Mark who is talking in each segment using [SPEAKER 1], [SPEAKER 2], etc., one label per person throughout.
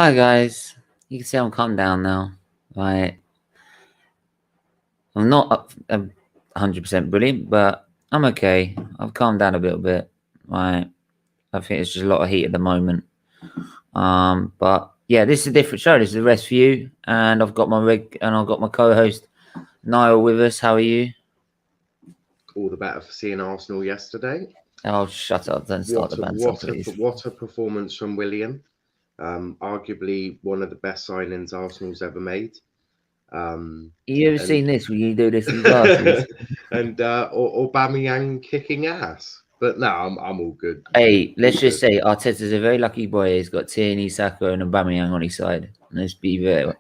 [SPEAKER 1] Hi guys, you can see I'm calmed down now. Right, I'm not 100% brilliant, but I'm okay. I've calmed down a little bit. Right, I think it's just a lot of heat at the moment. But yeah, this is a different show. This is the rest for you, and I've got my co-host Niall with us. How are you?
[SPEAKER 2] All the better for seeing Arsenal yesterday.
[SPEAKER 1] Oh, shut up! Don't start the banter, please.
[SPEAKER 2] What a performance from Willian. Arguably one of the best signings Arsenal's ever made.
[SPEAKER 1] You ever
[SPEAKER 2] And
[SPEAKER 1] seen this when you do this in classes?
[SPEAKER 2] and Aubameyang kicking ass. But no, I'm all good.
[SPEAKER 1] Hey,
[SPEAKER 2] All
[SPEAKER 1] let's just
[SPEAKER 2] good.
[SPEAKER 1] say Arteta's a very lucky boy. He's got Tierney, Saka, and Aubameyang on his side. Let's be very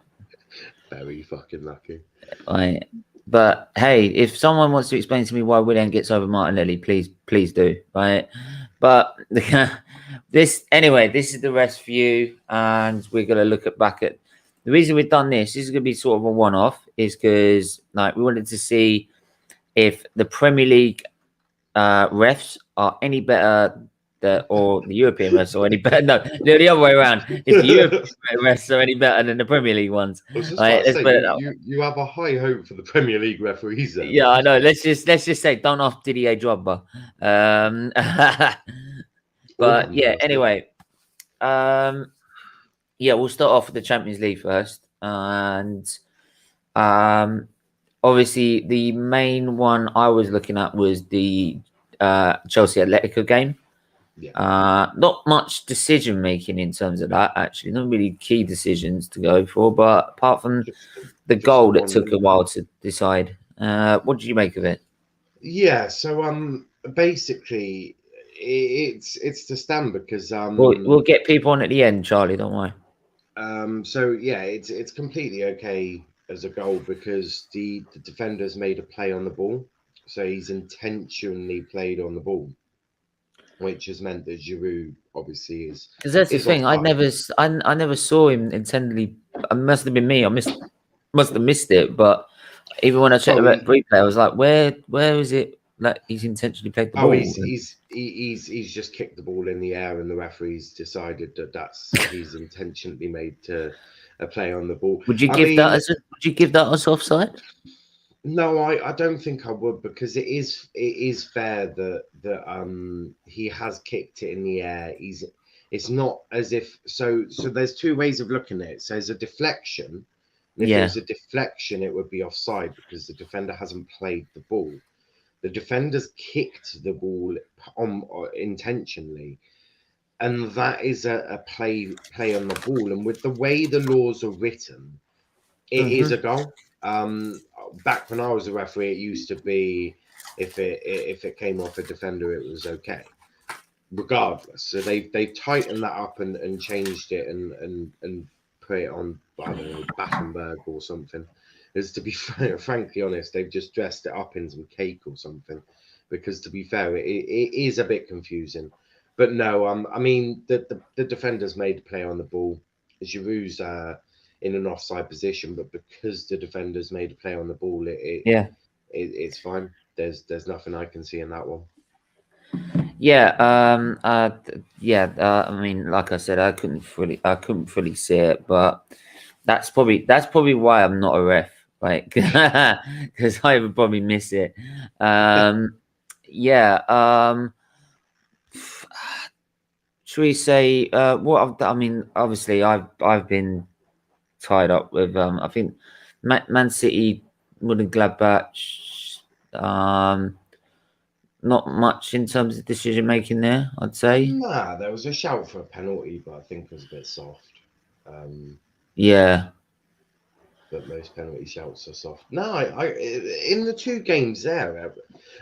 [SPEAKER 2] Very fucking lucky.
[SPEAKER 1] right. But hey, if someone wants to explain to me why Willian gets over Martinelli, please do. Right. But this anyway, this is the rest for you, and we're gonna look back at the reason we've done this. This is gonna be sort of a one-off, is because like we wanted to see if the Premier League refs are any better or the European refs are any better. No, the other way around. If the European refs are any better than the Premier League ones.
[SPEAKER 2] I was just
[SPEAKER 1] Right,
[SPEAKER 2] about to
[SPEAKER 1] let's
[SPEAKER 2] say
[SPEAKER 1] put it up.
[SPEAKER 2] you have a high hope for the Premier League referees then.
[SPEAKER 1] Yeah, I know. Let's just say don't off Didier Drogba. But yeah, anyway. Yeah, we'll start off with the Champions League first. And obviously the main one I was looking at was the Chelsea Atletico game.
[SPEAKER 2] Yeah.
[SPEAKER 1] Not much decision making in terms of that, actually. Not really key decisions to go for, but apart from the goal that took a while to decide. What did you make of it?
[SPEAKER 2] Yeah, so basically it's to stand because
[SPEAKER 1] We'll get people on at the end, Charlie. Don't worry.
[SPEAKER 2] so yeah, it's completely okay as a goal because the defender's made a play on the ball, so he's intentionally played on the ball, which has meant that Giroud obviously is
[SPEAKER 1] Because that's the
[SPEAKER 2] is
[SPEAKER 1] thing.
[SPEAKER 2] offside.
[SPEAKER 1] I never saw him intentionally. It must have been me. Must have missed it. But even when I checked
[SPEAKER 2] Oh,
[SPEAKER 1] the replay, I was like, where is it? Like he's intentionally played the
[SPEAKER 2] oh,
[SPEAKER 1] ball.
[SPEAKER 2] he's just kicked the ball in the air, and the referee's decided that he's intentionally made to a play on the ball.
[SPEAKER 1] Would you
[SPEAKER 2] I
[SPEAKER 1] give that
[SPEAKER 2] mean,
[SPEAKER 1] as would you give that as offside?
[SPEAKER 2] no, I don't think I would because it is fair that he has kicked it in the air. It's not as if so there's two ways of looking at it. So there's a deflection, and if it
[SPEAKER 1] Yeah.
[SPEAKER 2] was a deflection, it would be offside because the defender hasn't played the ball. The defender's kicked the ball on intentionally, and that is a play on the ball. And with the way the laws are written, it is a goal. Back when I was a referee, it used to be if it came off a defender, it was okay, regardless. So they've tightened that up and changed it and put it on, I don't know, Battenberg or something. As to be frankly honest, they've just dressed it up in some cake or something. Because to be fair, it is a bit confusing. But no, I mean the defenders made a play on the ball. Giroud's in an offside position, but because the defenders made a play on the ball, it's fine. There's nothing I can see in that one.
[SPEAKER 1] Yeah, I mean, like I said, I couldn't fully see it, but that's probably why I'm not a ref, right? Because I would probably miss it. Yeah. Should we say I mean, obviously, I've been tied up with I think Man City, Gladbach. Not much in terms of decision making there, I'd say.
[SPEAKER 2] Nah, there was a shout for a penalty, but I think it was a bit soft.
[SPEAKER 1] Yeah.
[SPEAKER 2] But most penalty shouts are soft. No, I in the two games there,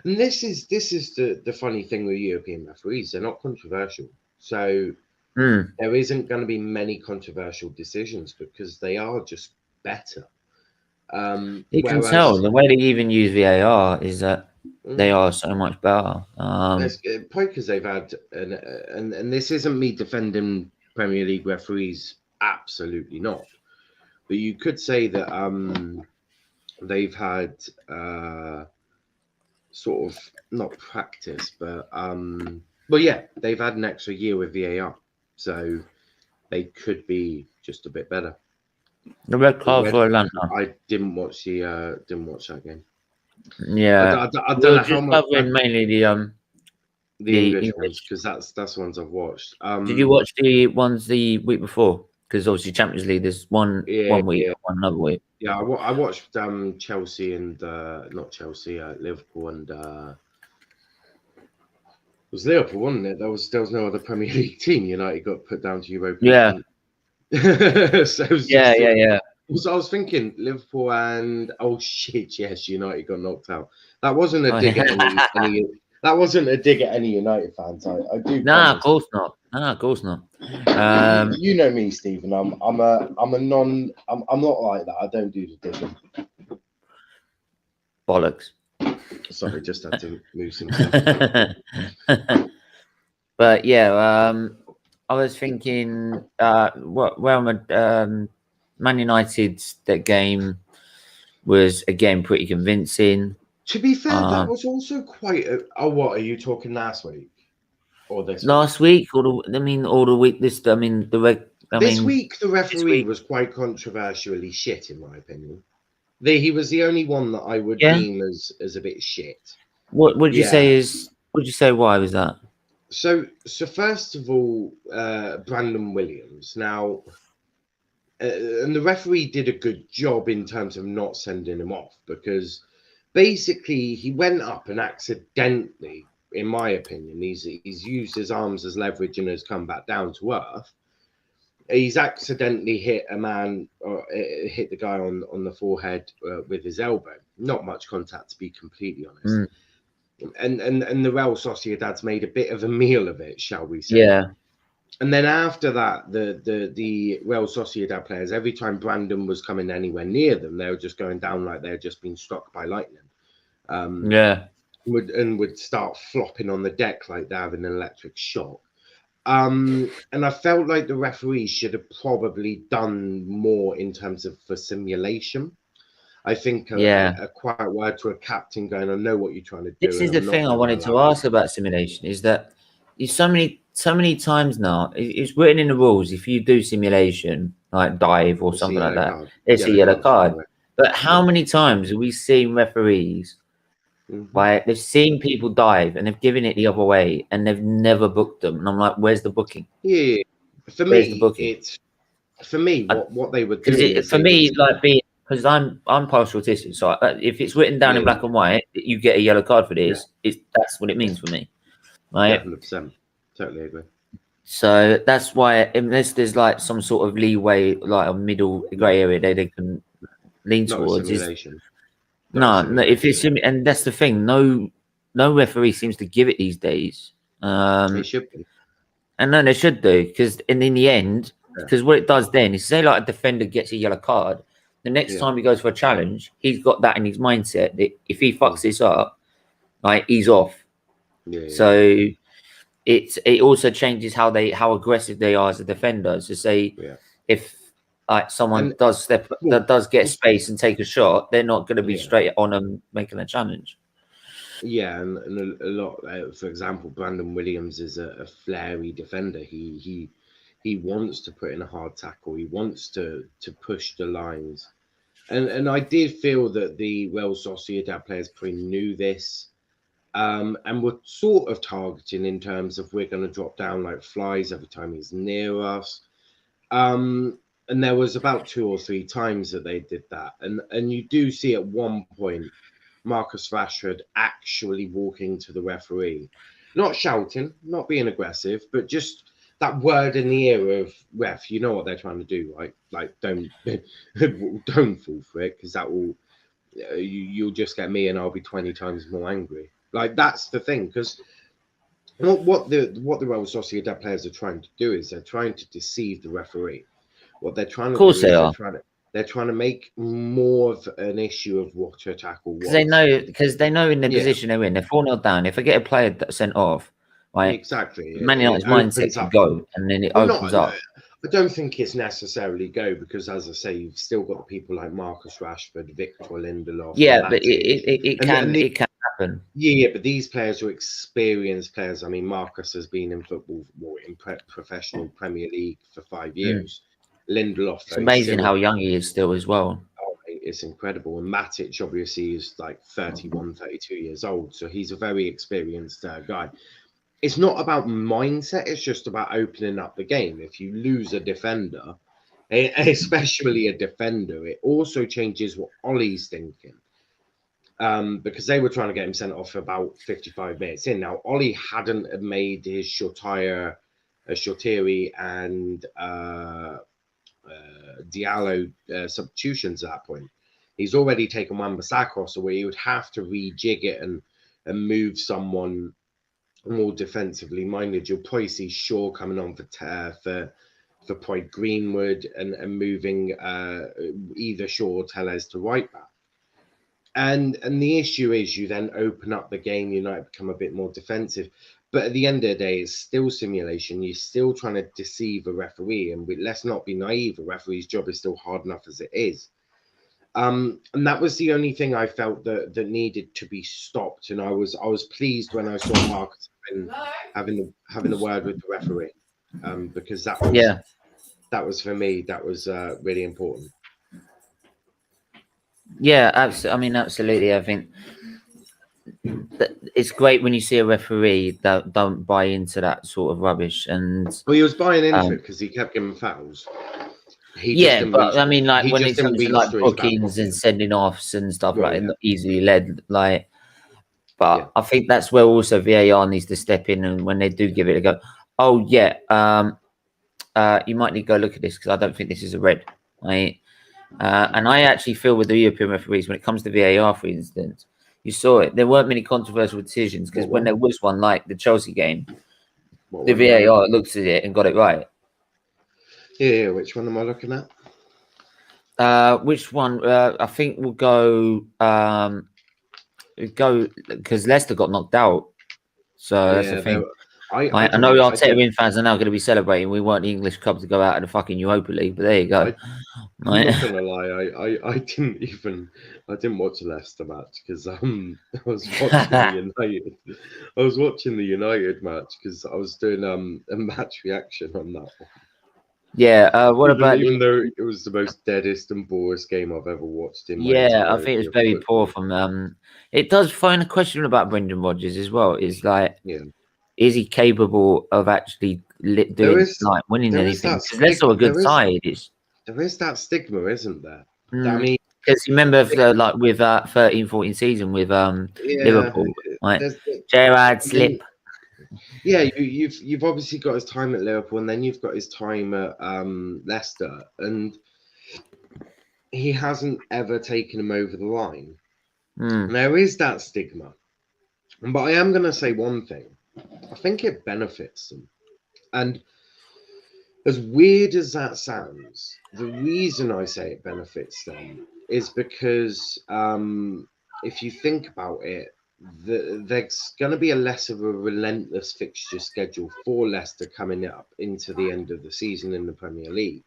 [SPEAKER 2] and this is the funny thing with European referees, they're not controversial. So there isn't going to be many controversial decisions because they are just better.
[SPEAKER 1] You can tell the way they even use VAR is that they are so much better.
[SPEAKER 2] Probably because they've had and this isn't me defending Premier League referees, absolutely not. But you could say that they've had sort of not practice, but well, yeah, they've had an extra year with VAR, so they could be just a bit better.
[SPEAKER 1] The red card for Atlanta.
[SPEAKER 2] I didn't watch that game.
[SPEAKER 1] Yeah,
[SPEAKER 2] I don't know how much
[SPEAKER 1] covering mainly
[SPEAKER 2] the English ones, because that's the ones I've watched.
[SPEAKER 1] Did you watch the ones the week before? Because obviously Champions League, there's one week, one another week.
[SPEAKER 2] Yeah, I watched Chelsea and not Chelsea, Liverpool and it was Liverpool, wasn't it? There was no other Premier League team. United got put down to Europa.
[SPEAKER 1] Yeah.
[SPEAKER 2] So it was
[SPEAKER 1] yeah.
[SPEAKER 2] So I was thinking Liverpool and yes, United got knocked out. That wasn't a dig at any. That wasn't a dig at any United fans. I do.
[SPEAKER 1] Nah, of course not. Nah, of course not.
[SPEAKER 2] You know me, Stephen. I'm not like that. I don't do the digging.
[SPEAKER 1] Bollocks.
[SPEAKER 2] Sorry, just had to move some.
[SPEAKER 1] But yeah, I was thinking, Man United's that game was again pretty convincing.
[SPEAKER 2] To be fair, that was also quite. What are you talking last week or this?
[SPEAKER 1] Last week, all the week. This
[SPEAKER 2] week, the referee was quite controversially shit, in my opinion. He was the only one that I would deem as a bit shit.
[SPEAKER 1] What would you say is? Would you say why was that?
[SPEAKER 2] So first of all, Brandon Williams. Now, and the referee did a good job in terms of not sending him off, because basically he went up and accidentally, in my opinion, he's used his arms as leverage and has come back down to earth. He's accidentally hit a man, or hit the guy on the forehead with his elbow. Not much contact, to be completely honest. And the Real Sociedad's made a bit of a meal of it, shall we say?
[SPEAKER 1] Yeah.
[SPEAKER 2] And then after that, the Real Sociedad players, every time Brandon was coming anywhere near them, they were just going down like they'd just been struck by lightning. Would start flopping on the deck like they're having an electric shock. And I felt like the referee should have probably done more in terms of for simulation. I think a quiet word to a captain going, I know what you're trying to do.
[SPEAKER 1] This is the thing I wanted to ask about simulation, is that so many times now, it's written in the rules, if you do simulation, like dive or something like that, it's a yellow card. But how many times have we seen referees, like, they've seen people dive and they've given it the other way and they've never booked them? And I'm like, where's the booking?
[SPEAKER 2] Yeah. For me, what they would do
[SPEAKER 1] for me, like, because I'm partial autistic, so if it's written down in black and white, you get a yellow card for this. That's what it means for me, right?
[SPEAKER 2] 100%, totally agree.
[SPEAKER 1] So that's why, unless there's like some sort of leeway, like a middle grey area they can lean towards, if it's and that's the thing. No referee seems to give it these days.
[SPEAKER 2] They should be,
[SPEAKER 1] and no, they should do, because in the end, because what it does then is, say like a defender gets a yellow card. The next time he goes for a challenge, he's got that in his mindset that if he fucks this up, like, he's off. So it also changes how aggressive they are as a defender. So say if like someone does get space and take a shot, they're not going to be straight on them making a challenge.
[SPEAKER 2] Yeah, and a lot. For example, Brandon Williams is a flary defender. He wants to put in a hard tackle. He wants to push the lines. And I did feel that the Real Sociedad players pretty knew this, and were sort of targeting in terms of, we're going to drop down like flies every time he's near us. And there was about 2 or 3 times that they did that. And you do see at one point Marcus Rashford actually walking to the referee, not shouting, not being aggressive, but just that word in the ear of, ref, you know what they're trying to do, right? Like, don't fall for it, because that will, you'll just get me and I'll be 20 times more angry. Like, that's the thing, because what the Real Sociedad players are trying to do is they're trying to deceive the referee. What they're trying to do is they're trying to make more of an issue of what to tackle.
[SPEAKER 1] Because they know in the position they're in, they're 4-0 down. If they get a player sent off, right?
[SPEAKER 2] Exactly.
[SPEAKER 1] Man United's mindset to go, and then it opens up.
[SPEAKER 2] I don't think it's necessarily go, because, as I say, you've still got people like Marcus Rashford, Victor Lindelof.
[SPEAKER 1] Yeah, but it can happen happen.
[SPEAKER 2] Yeah, but these players are experienced players. I mean, Marcus has been in football, in professional Premier League for 5 years. Lindelof,
[SPEAKER 1] It's
[SPEAKER 2] very
[SPEAKER 1] amazing
[SPEAKER 2] similar.
[SPEAKER 1] how young he is still as well.
[SPEAKER 2] Oh, it's incredible. And Matic, obviously, is like 31, 32 years old. So he's a very experienced guy. It's not about mindset. It's just about opening up the game. If you lose a defender, especially a defender, it also changes what Ollie's thinking. Because they were trying to get him sent off about 55 minutes in. Now, Ollie hadn't made his Shotiri and Diallo substitutions at that point. He's already taken Wan-Bissaka, so where he would have to rejig it and move someone more defensively minded. You'll probably see Shaw coming on for Point Greenwood and moving either Shaw or Tellez to right back. And the issue is you then open up the game, United become a bit more defensive. But at the end of the day, it's still simulation. You're still trying to deceive a referee. And let's not be naive. A referee's job is still hard enough as it is. And that was the only thing I felt that needed to be stopped. And I was pleased when I saw Marcus having the word with the referee. Because that was for me, that was really important.
[SPEAKER 1] Yeah, absolutely. I mean, absolutely. I think that it's great when you see a referee that don't buy into that sort of rubbish. And
[SPEAKER 2] well, he was buying into it because he kept giving fouls.
[SPEAKER 1] But I mean, like when it comes to like bookings and sending offs and stuff easily led, like. But I think that's where also VAR needs to step in, and when they do give it a go, oh yeah, you might need to go look at this because I don't think this is a red, right? And I actually feel with the European referees, when it comes to VAR, for instance, you saw it. There weren't many controversial decisions because when there was one, like the Chelsea game, the VAR looked at it and got it right.
[SPEAKER 2] Yeah, which one am I looking at?
[SPEAKER 1] Which one? I think we'll go because Leicester got knocked out. So that's the thing. I know Arteta fans are now going to be celebrating. We weren't the English club to go out of the fucking Europa League, but there you go.
[SPEAKER 2] I'm not gonna lie, I didn't watch the Leicester match because I was watching the United. I was watching the United match because I was doing a match reaction on that one.
[SPEAKER 1] Yeah, what about
[SPEAKER 2] even though it was the most deadest and boringest game I've ever watched in my
[SPEAKER 1] I think it was very poor from it does find a question about Brendan Rodgers as well. Is like is he capable of actually doing winning anything? Because Leicester are a good side.
[SPEAKER 2] There is that stigma, isn't there?
[SPEAKER 1] I mean, because you remember like with 13-14 season with Liverpool, like Gerrard slip.
[SPEAKER 2] Yeah, you've obviously got his time at Liverpool, and then you've got his time at Leicester, and he hasn't ever taken him over the line. There is that stigma, but I am going to say one thing. I think it benefits them, and as weird as that sounds, the reason I say it benefits them is because if you think about it, there's going to be a less of a relentless fixture schedule for Leicester coming up into the end of the season in the Premier League.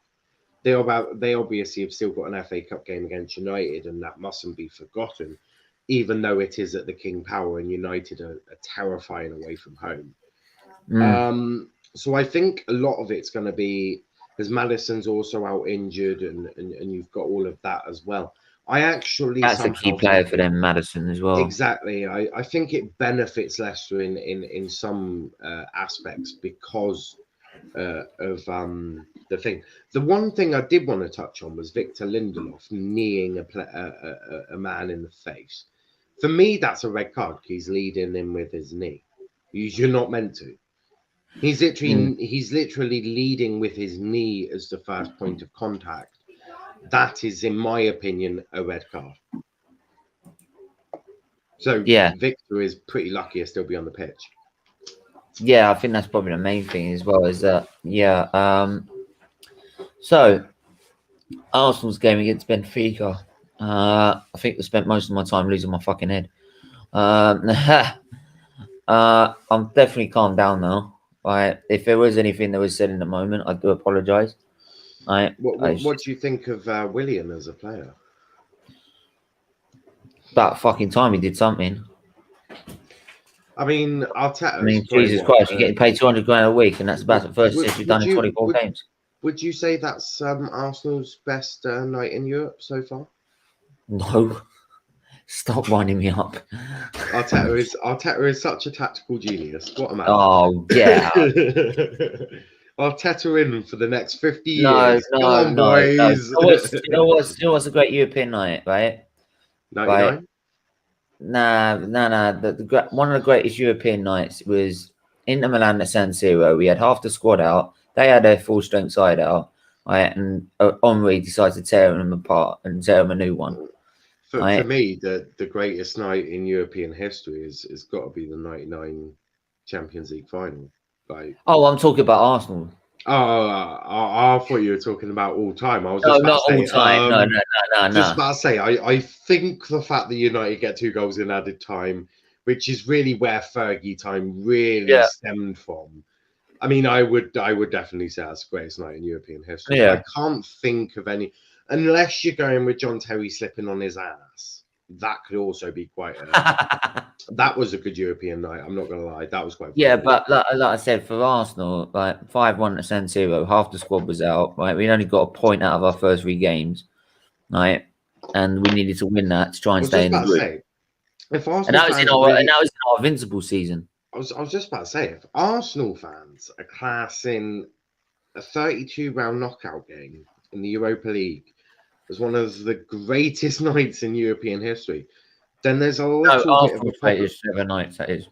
[SPEAKER 2] They obviously have still got an FA Cup game against United, and that mustn't be forgotten, even though it is at the King Power and United are terrifying away from home. So I think a lot of it's going to be, because Maddison's also out injured and you've got all of that as well. That's
[SPEAKER 1] a key player for them, Maddison, as well.
[SPEAKER 2] Exactly. I think it benefits Leicester in some aspects because of the thing. The one thing I did want to touch on was Victor Lindelof kneeing a man in the face. For me, that's a red card. He's leading him with his knee. You're not meant to. He's literally leading with his knee as the first point of contact. That is, in my opinion, a red card. So Victor is pretty lucky to still be on the pitch.
[SPEAKER 1] Yeah, I think that's probably the main thing as well. Is that so Arsenal's game against Benfica. I think I spent most of my time losing my fucking head. I'm definitely calmed down now. Right, if there was anything that was said in the moment, I do apologise. What
[SPEAKER 2] do you think of Willian as a player?
[SPEAKER 1] About fucking time he did something.
[SPEAKER 2] I mean,
[SPEAKER 1] I
[SPEAKER 2] Arteta is
[SPEAKER 1] mean,
[SPEAKER 2] probably
[SPEAKER 1] Jesus Christ, you're getting paid 200 grand a week, and that's about the first assist you've done in 24 games.
[SPEAKER 2] Would you say that's Arsenal's best night in Europe so far?
[SPEAKER 1] No. Stop winding me up.
[SPEAKER 2] Arteta is such a tactical genius. What a man.
[SPEAKER 1] Oh, yeah.
[SPEAKER 2] Arteta in for the next 50
[SPEAKER 1] No,
[SPEAKER 2] years.
[SPEAKER 1] no,
[SPEAKER 2] Come on,
[SPEAKER 1] no,
[SPEAKER 2] boys.
[SPEAKER 1] no. You know what's a great European night, right?
[SPEAKER 2] 99?
[SPEAKER 1] Right. Nah. One of the greatest European nights was Inter Milan at San Siro. We had half the squad out. They had their full strength side out. Right, and Henry decided to tear them apart and tear them a new one.
[SPEAKER 2] For me, the greatest night in European history is got to be the 99 Champions League final. Like,
[SPEAKER 1] oh, I'm talking about Arsenal.
[SPEAKER 2] I thought you were talking about all time. I was
[SPEAKER 1] No,
[SPEAKER 2] just
[SPEAKER 1] not all time. No.
[SPEAKER 2] Just about to say, I think the fact that United get 2 goals in added time, which is really where Fergie time really stemmed from. I mean, I would definitely say that's the greatest night in European history.
[SPEAKER 1] Yeah.
[SPEAKER 2] I can't think of any, unless you're going with John Terry slipping on his ass. That could also be quite that was a good European night. I'm not gonna lie, that was quite fun.
[SPEAKER 1] Yeah, but like I said, for Arsenal, like 5-1 at San Siro, half the squad was out. Right, we only got a point out of our first 3 games, right, and we needed to win that to try and stay in the group.
[SPEAKER 2] If Arsenal
[SPEAKER 1] and that was in our invincible season.
[SPEAKER 2] I was just about to say, if Arsenal fans are classing a 32-round knockout game in the Europa League as one of the greatest nights in European history, then there's a little bit of a problem.
[SPEAKER 1] 7 nights, that is.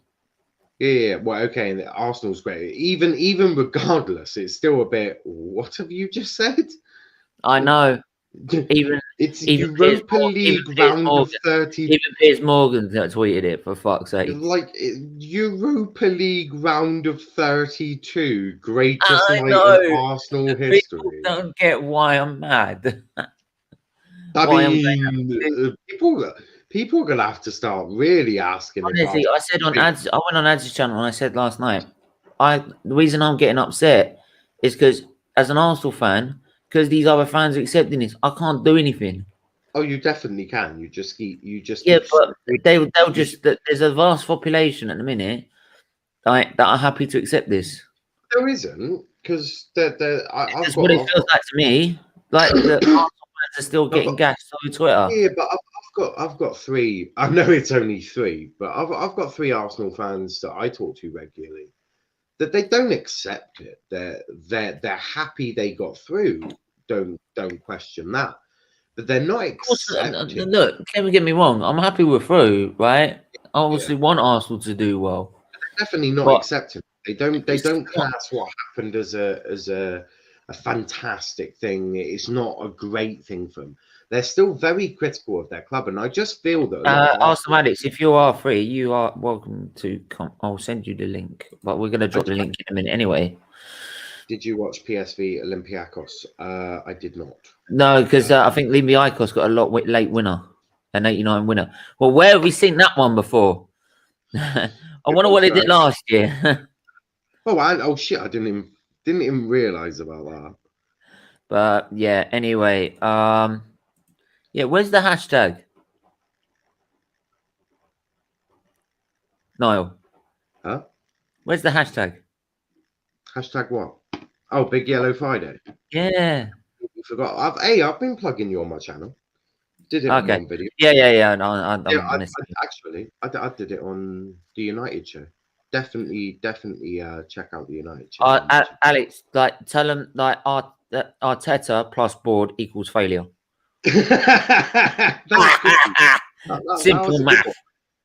[SPEAKER 2] Yeah, well, okay, and Arsenal's great. Even regardless, it's still a bit. What have you just said?
[SPEAKER 1] I know.
[SPEAKER 2] It's Europa League round of 30.
[SPEAKER 1] Even Piers Morgan tweeted it, for fuck's sake.
[SPEAKER 2] Like Europa League round of 32, greatest night in Arsenal history.
[SPEAKER 1] People don't get why I'm mad.
[SPEAKER 2] I mean, people are gonna have to start really asking.
[SPEAKER 1] Honestly, I said on ads. I went on ads channel and I said last night. The reason I'm getting upset is because as an Arsenal fan, because these other fans are accepting this, I can't do anything.
[SPEAKER 2] Oh, you definitely can. You just
[SPEAKER 1] but they'll just. There's a vast population at the minute, that are happy to accept this.
[SPEAKER 2] There isn't, because
[SPEAKER 1] that's what it feels like to me. Like the Arsenal fans are still getting gassed on Twitter.
[SPEAKER 2] Yeah, but I've got 3. I know it's only 3, but I've got 3 Arsenal fans that I talk to regularly. That they don't accept it. They're happy they got through. Don't question that. But they're not accepting.
[SPEAKER 1] Look, don't get me wrong. I'm happy we're through, right? I obviously want Arsenal to do well.
[SPEAKER 2] They're definitely not accepting. They don't class what happened as a fantastic thing. It's not a great thing for them. They're still very critical of their club, and I just feel that.
[SPEAKER 1] Arsenal addicts, if you are free, you are welcome to come. I'll send you the link, but we're going to drop the link in a minute anyway.
[SPEAKER 2] Did you watch PSV Olympiacos? I did not.
[SPEAKER 1] No, because I think Olympiacos got a late winner, an 89 winner. Well, where have we seen that one before? I wonder what they did last year.
[SPEAKER 2] Oh shit! I didn't even realize about that.
[SPEAKER 1] But yeah, anyway, yeah, where's the hashtag? Niall.
[SPEAKER 2] Huh?
[SPEAKER 1] Where's the hashtag?
[SPEAKER 2] Hashtag what? Oh, Big Yellow Friday.
[SPEAKER 1] Yeah.
[SPEAKER 2] You forgot. I've been plugging you on my channel. Did it on one video.
[SPEAKER 1] Yeah.
[SPEAKER 2] Actually, I did it on the United show. Definitely check out the United show.
[SPEAKER 1] Alex, like, tell them like Arteta plus board equals failure. Simple math.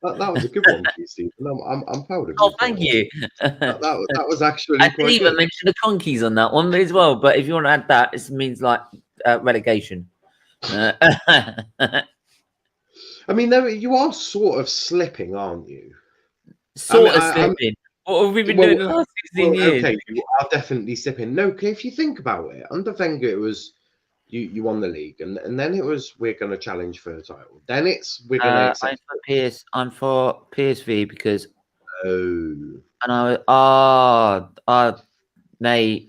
[SPEAKER 2] That was a good one, Steve. I'm proud of you.
[SPEAKER 1] Oh, thank you.
[SPEAKER 2] That was actually.
[SPEAKER 1] I didn't even mention the conkeys on that one as well. But if you want to add that, it means like relegation.
[SPEAKER 2] I mean, you are sort of slipping, aren't you?
[SPEAKER 1] Slipping. What have we been doing the last 16 years?
[SPEAKER 2] Okay, you are definitely slipping. No, if you think about it, under Wenger, it was you won the league, and then it was we're going to challenge for the title. Then it's we're going to.
[SPEAKER 1] I'm for PSV because.
[SPEAKER 2] Oh.
[SPEAKER 1] And mate.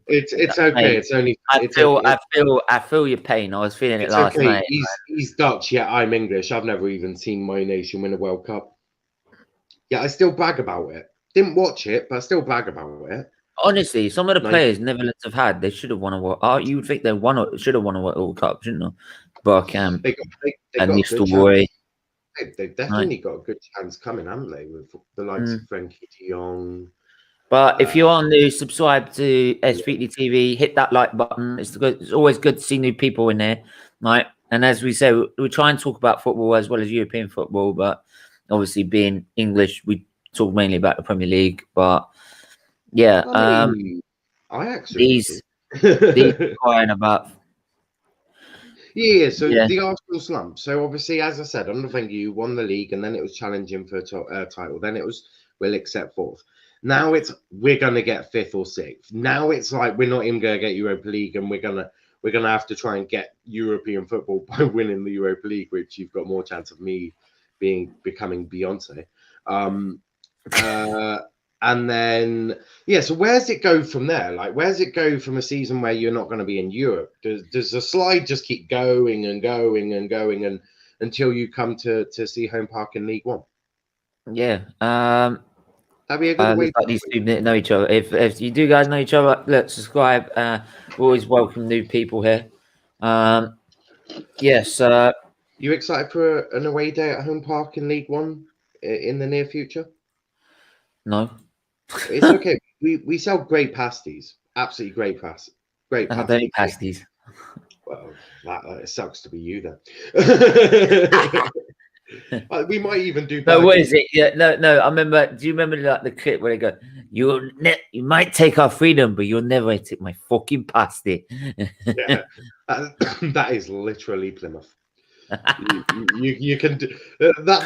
[SPEAKER 2] It's okay. Mate, it's only.
[SPEAKER 1] I feel your pain. I was feeling it last night.
[SPEAKER 2] He's Dutch, yeah. I'm English. I've never even seen my nation win a World Cup. Yeah, I still brag about it. Didn't watch it, but I still brag about it.
[SPEAKER 1] Honestly, some of the
[SPEAKER 2] Like,
[SPEAKER 1] players Netherlands have had, they should have won a World. Oh, you would think they should have won a World Cup, shouldn't they? Bergkamp
[SPEAKER 2] they
[SPEAKER 1] and
[SPEAKER 2] got a good chance.
[SPEAKER 1] Nistelrooy.
[SPEAKER 2] They've definitely got a good chance coming, haven't they? With the likes of Frankie de Jong.
[SPEAKER 1] But if you are new, subscribe to SFeatleyTV, hit that like button. It's always good to see new people in there, right? And as we say, we try and talk about football as well as European football, but obviously being English, we talk mainly about the Premier League. But yeah,
[SPEAKER 2] I mean,
[SPEAKER 1] these crying about.
[SPEAKER 2] Yeah, so
[SPEAKER 1] Yeah.
[SPEAKER 2] the Arsenal slump. So obviously, as I said, under Wenger, you won the league, and then it was challenging for a title. Then it was we'll accept fourth. Now it's we're gonna get fifth or sixth. Now it's like we're not even gonna get Europa League, and we're gonna have to try and get European football by winning the Europa League, which you've got more chance of me becoming Beyonce. And then, yeah, so where's it go from there? Like, where's it go from a season where you're not going to be in Europe? Does the slide just keep going and going and going and until you come to see home park in League One?
[SPEAKER 1] Yeah.
[SPEAKER 2] That'd be a good way.
[SPEAKER 1] Like these two know each other. If you do guys know each other, look, subscribe. We always welcome new people here. Yes.
[SPEAKER 2] You excited for an away day at home park in League One in the near future?
[SPEAKER 1] No.
[SPEAKER 2] It's okay. We sell great pasties. Absolutely great pasties. Great pasties.
[SPEAKER 1] I don't eat pasties.
[SPEAKER 2] Well, it sucks to be you then. We might even do.
[SPEAKER 1] No, what is it? Yeah, no. I remember. Do you remember like the clip where they go, "You might take our freedom, but you'll never take my fucking pasty."
[SPEAKER 2] Yeah, that is literally Plymouth. You can do that.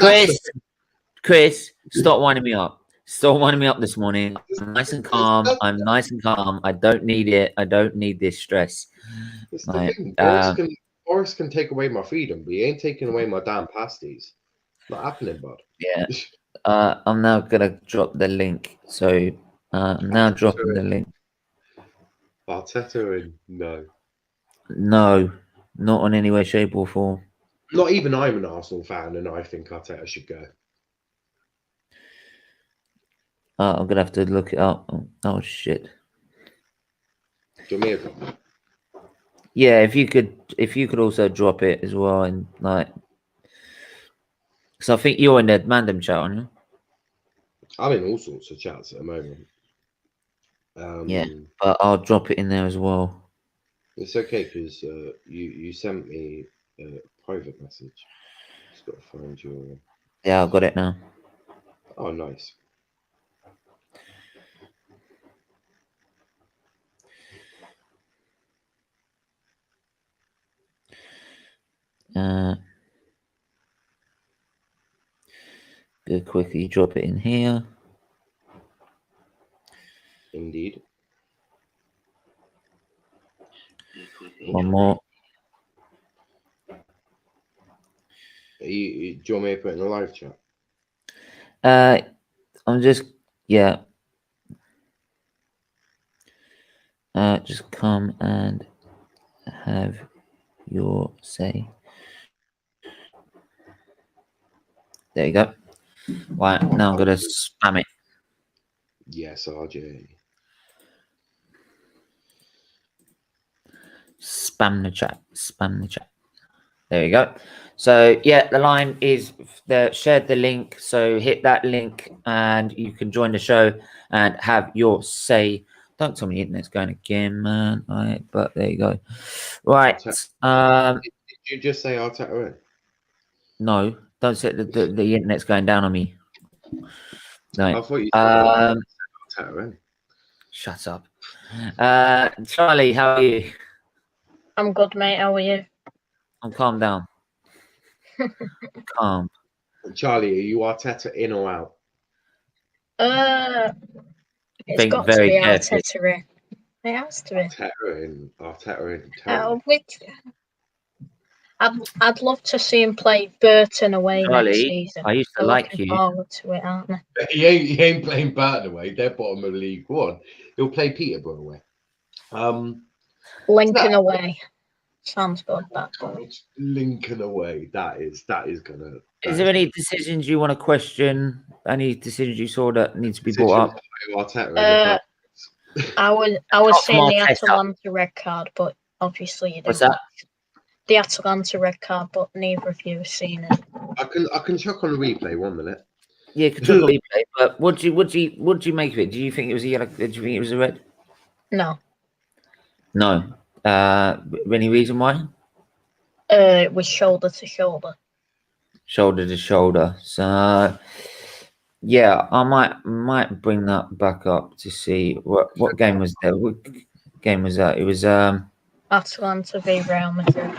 [SPEAKER 1] Chris, stop winding me up. Stop winding me up this morning. I'm nice and calm. I'm nice and calm. I don't need it. I don't need this stress.
[SPEAKER 2] It's the thing. Boris can take away my freedom, but he ain't taking away my damn pasties. Not happening, bud.
[SPEAKER 1] Yeah. I'm now gonna drop the link. So I'm now dropping the link.
[SPEAKER 2] Arteta in no.
[SPEAKER 1] No, not on any way, shape, or form.
[SPEAKER 2] Not even I'm an Arsenal fan, and I think Arteta should go.
[SPEAKER 1] I'm gonna have to look it up. Oh shit.
[SPEAKER 2] Do you want me to drop it?
[SPEAKER 1] Yeah, if you could also drop it as well, and like, because I think you're in the Mandem chat, aren't you? I'm
[SPEAKER 2] in all sorts of chats at the moment.
[SPEAKER 1] Yeah, but I'll drop it in there as well.
[SPEAKER 2] It's okay because you sent me a private message. Just got to find your.
[SPEAKER 1] Yeah, I've got it now.
[SPEAKER 2] Oh, nice.
[SPEAKER 1] Good, quickly drop it in here.
[SPEAKER 2] Indeed.
[SPEAKER 1] One more.
[SPEAKER 2] Do you want me to put in the live chat?
[SPEAKER 1] I'm just just come and have your say. There you go. Right, now I'm gonna spam it.
[SPEAKER 2] Yes, RJ.
[SPEAKER 1] Spam the chat. Spam the chat. There you go. So yeah, the line is shared the link. So hit that link and you can join the show and have your say. Don't tell me the internet's going again, man. All right, but there you go. Right.
[SPEAKER 2] Did you just say Arteta in?
[SPEAKER 1] No, don't say the internet's going down on me. No.
[SPEAKER 2] I thought you said Arteta in.
[SPEAKER 1] Shut up. Charlie, how are you?
[SPEAKER 3] I'm good, mate. How are you?
[SPEAKER 1] I'm calm down. Calm.
[SPEAKER 2] Charlie, are you Arteta in or out?
[SPEAKER 3] It's got to be Arteta in. It has to be.
[SPEAKER 2] Arteta in.
[SPEAKER 3] I'd love to see him play Burton away
[SPEAKER 1] Charlie,
[SPEAKER 3] next season.
[SPEAKER 1] I used to like you.
[SPEAKER 3] Forward to it, aren't they?
[SPEAKER 2] He ain't playing Burton away. They're bottom of League One. He'll play Peterborough away.
[SPEAKER 3] Lincoln away. Sounds good. That.
[SPEAKER 2] Lincoln away. That is gonna.
[SPEAKER 1] Is there any decisions you want to question? Any decisions you saw that need to be brought up?
[SPEAKER 3] I was saying the Atalanta red card, but obviously you didn't.
[SPEAKER 1] What's that?
[SPEAKER 3] The Atalanta red card, but neither of you have seen it.
[SPEAKER 2] I can check on the replay. 1 minute.
[SPEAKER 1] Yeah, can check on the replay. But what do you make of it? Do you think it was a yellow? Did you think it was a red?
[SPEAKER 3] No.
[SPEAKER 1] No. Any reason why?
[SPEAKER 3] It was shoulder to shoulder.
[SPEAKER 1] Shoulder to shoulder. So yeah, I might bring that back up to see what game was there. What game was that? It was
[SPEAKER 3] Atalanta v Real Madrid.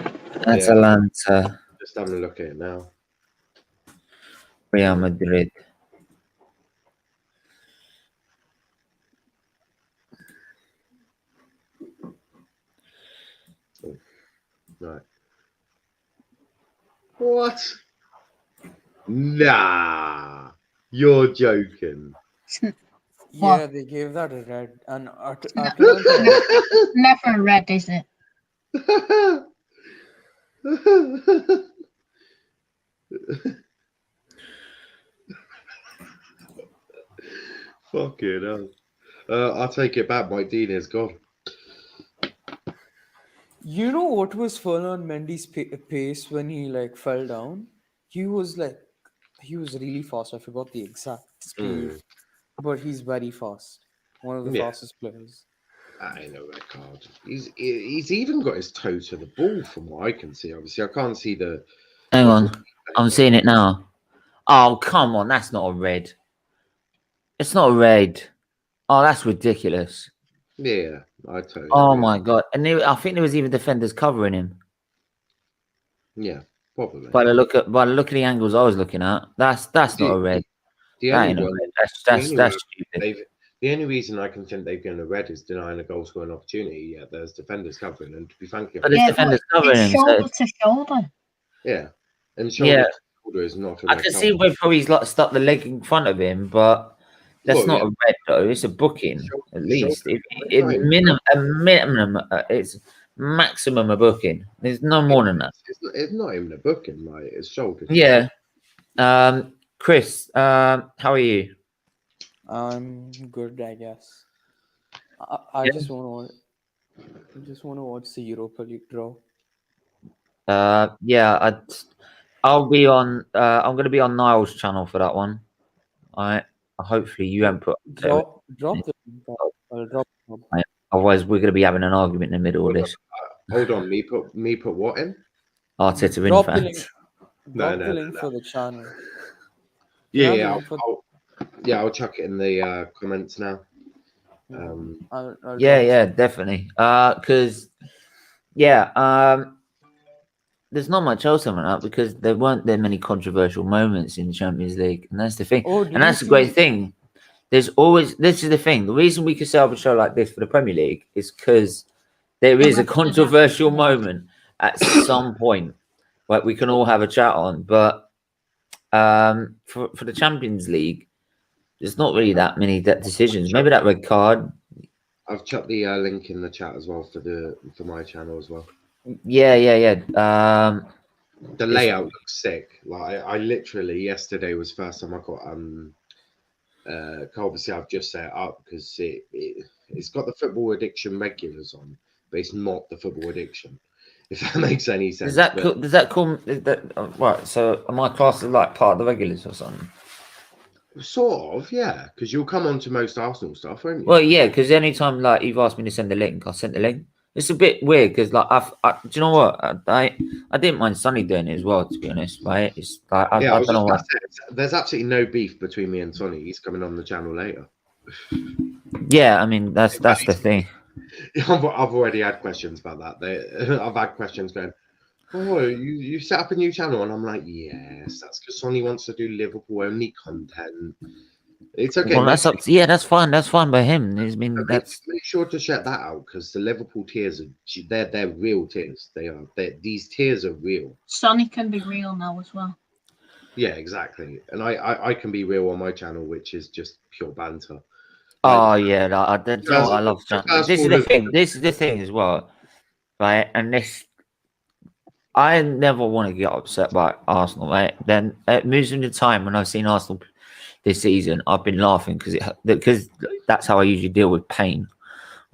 [SPEAKER 1] Atalanta.
[SPEAKER 2] Just having a look at it now.
[SPEAKER 1] Real Madrid.
[SPEAKER 2] Right. What? Nah, you're joking.
[SPEAKER 4] Yeah, they gave that a red. And
[SPEAKER 3] Never a red, is it?
[SPEAKER 2] Fucking hell. I'll take it back. Mike Dean is gone.
[SPEAKER 4] You know what was Fernand Mendy's pace when he like fell down? He was really fast. I forgot the exact speed, but he's very fast. One of the fastest players.
[SPEAKER 2] I ain't no red card. He's even got his toe to the ball from what I can see. Obviously, I can't see the.
[SPEAKER 1] Hang on, I'm seeing it now. Oh come on, that's not a red. It's not a red. Oh, that's ridiculous.
[SPEAKER 2] Yeah, I totally.
[SPEAKER 1] Oh my god! And I think there was even defenders covering him.
[SPEAKER 2] Yeah, probably.
[SPEAKER 1] By the look at the angles I was looking at, that's not a red. That ain't a red. That's stupid.
[SPEAKER 2] The only reason I can think they've given a red is denying a goal scoring opportunity. Yeah, there's defenders covering, and to be frank,
[SPEAKER 1] but there's defenders covering him.
[SPEAKER 3] Shoulder to shoulder.
[SPEAKER 2] Yeah, and shoulder to shoulder is not a red.
[SPEAKER 1] I can see where probably he's like stuck the leg in front of him, but. That's not a red though. It's a booking, at least. Minimum, it's maximum a booking. There's no more than that.
[SPEAKER 2] It's not even a booking, right? It's shoulder.
[SPEAKER 1] Yeah. Chris, how are you?
[SPEAKER 4] I'm good, I guess. I just want to watch the Europa League draw.
[SPEAKER 1] Yeah. I'll be on. I'm going to be on Niall's channel for that one. All right. Hopefully you haven't put
[SPEAKER 4] drop the I'll drop.
[SPEAKER 1] Otherwise we're going to be having an argument in the middle of this.
[SPEAKER 2] Hold on, me put what in?
[SPEAKER 1] Arteta
[SPEAKER 4] drop
[SPEAKER 1] fans.
[SPEAKER 4] the link. Drop the link for the channel.
[SPEAKER 2] I'll chuck it in the comments now.
[SPEAKER 1] Yeah, definitely. Because there's not much else on that because there weren't that many controversial moments in the Champions League, and that's the thing. And that's the great thing. This is the thing. The reason we could set up a show like this for the Premier League is because there is a controversial moment at some point where we can all have a chat on. But for the Champions League, there's not really that many decisions. Maybe that red card.
[SPEAKER 2] I've chucked the link in the chat as well for my channel as well.
[SPEAKER 1] Yeah.
[SPEAKER 2] The layout looks sick. Like I literally yesterday was the first time I got obviously I've just set it up because it's got the football addiction regulars on, but it's not the football addiction. If that makes any sense.
[SPEAKER 1] Does that call right? So am I classed as like part of the regulars or something?
[SPEAKER 2] Sort of, yeah. Because you'll come on to most Arsenal stuff, won't you?
[SPEAKER 1] Well, yeah. Because anytime like you've asked me to send the link, I sent the link. It's a bit weird because, like, do you know what? I didn't mind Sonny doing it as well, to be honest. Right? It's like I don't know why.
[SPEAKER 2] There's absolutely no beef between me and Sonny. He's coming on the channel later.
[SPEAKER 1] Yeah, I mean that's the thing.
[SPEAKER 2] I've already had questions about that. I've had questions going, "Oh, you set up a new channel," and I'm like, "Yes, that's because Sonny wants to do Liverpool only content." It's okay.
[SPEAKER 1] Well, that's up. Yeah, that's fine. That's fine by him. I mean,
[SPEAKER 2] make sure to check that out because the Liverpool tiers they're real tiers. These tiers are real.
[SPEAKER 3] Sonny can be real now as well.
[SPEAKER 2] Yeah, exactly. And I can be real on my channel, which is just pure banter.
[SPEAKER 1] Oh yeah, I love Sonny. This is the thing. This is the thing as well, right? And this I never want to get upset by Arsenal, right? Then at most of the time when I've seen Arsenal this season, I've been laughing because that's how I usually deal with pain,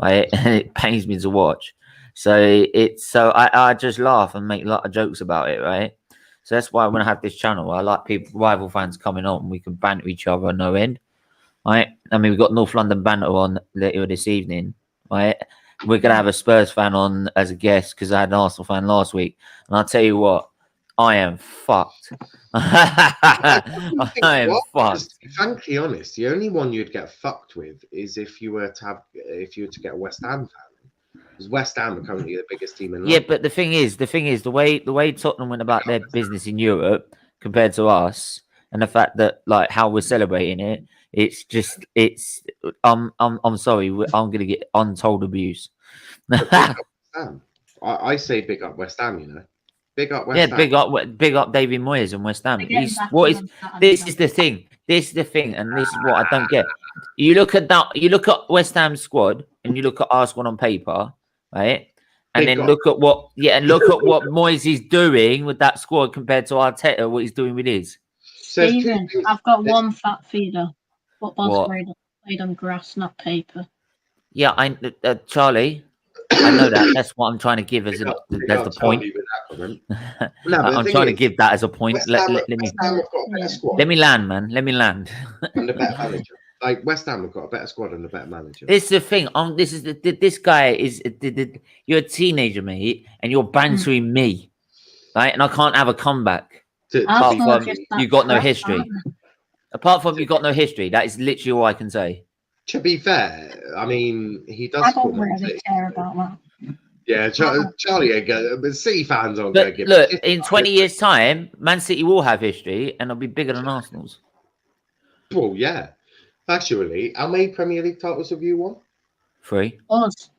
[SPEAKER 1] right? And it pains me to watch. So I just laugh and make a lot of jokes about it, right? So that's why when I have this channel, I like rival fans coming on. We can banter each other no end, right? I mean, we've got North London banter on later this evening, right? We're gonna have a Spurs fan on as a guest because I had an Arsenal fan last week, and I'll tell you what, I am fucked. I am fucked.
[SPEAKER 2] To be frankly honest, the only one you'd get fucked with is if you were to get a West Ham fan, because West Ham are currently the biggest team in London.
[SPEAKER 1] Yeah, but the thing is, the way Tottenham went about their business in Europe compared to us, and the fact that like how we're celebrating it, I'm sorry, I'm gonna get untold abuse.
[SPEAKER 2] I say big up West Ham, you know. Big up West Ham.
[SPEAKER 1] Big up David Moyes and West Ham. This is the thing, and this is what I don't get. You look at West Ham's squad and you look at our squad on paper, right? And then look at what Moyes is doing with that squad compared to Arteta, what he's doing with his.
[SPEAKER 3] Stephen, I've got one fact feeder. Football's played on grass, not paper.
[SPEAKER 1] Yeah, Charlie, I know that. That's what I'm trying to give as the point. I'm trying to give that as a point. Let me land, man. Let me land.
[SPEAKER 2] And a better manager. Like West Ham have got a better squad and a better manager.
[SPEAKER 1] This is the thing. This guy is. You're a teenager, mate, and you're bantering me, right? And I can't have a comeback. Apart from you got no history. Apart from you got no history. That is literally all I can say.
[SPEAKER 2] To be fair, I mean, he does.
[SPEAKER 3] I don't really care about that.
[SPEAKER 2] Yeah, Charlie ain't good, but City fans aren't going to give.
[SPEAKER 1] Look, in 20 years' time, Man City will have history, and it'll be bigger than Arsenal's.
[SPEAKER 2] Well, yeah. Actually, how many Premier League titles have you won?
[SPEAKER 1] 3.
[SPEAKER 3] Us.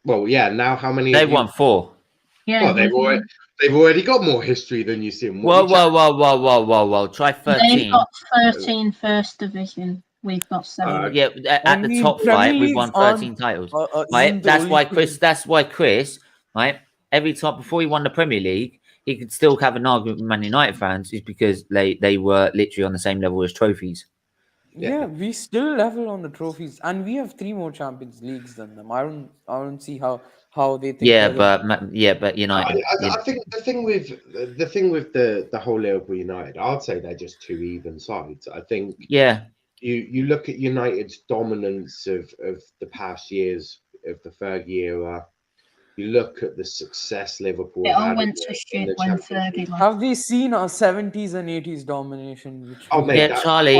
[SPEAKER 2] Well, yeah. Now, how many?
[SPEAKER 1] They've won 4.
[SPEAKER 3] Yeah,
[SPEAKER 2] well, they've already got more history than you see.
[SPEAKER 1] Whoa. Try 13.
[SPEAKER 3] They've got 13 First Division. We've got 7.
[SPEAKER 1] Yeah, at the top 5, we've won 13 titles. Right? That's why Chris, right? Every time before he won the Premier League, he could still have an argument with Man United fans, is because they were literally on the same level as trophies.
[SPEAKER 4] Yeah, we still level on the trophies, and we have 3 more Champions Leagues than them. I don't see how they think.
[SPEAKER 1] Yeah, but United.
[SPEAKER 2] I think the thing with the whole Liverpool United, I'd say they're just 2 even sides. I think.
[SPEAKER 1] Yeah.
[SPEAKER 2] You look at United's dominance of the past years of the Fergie era. You look at the success Liverpool.
[SPEAKER 3] It all went to shit when Fergie left.
[SPEAKER 4] Have they seen our 70s and 80s domination?
[SPEAKER 1] Charlie.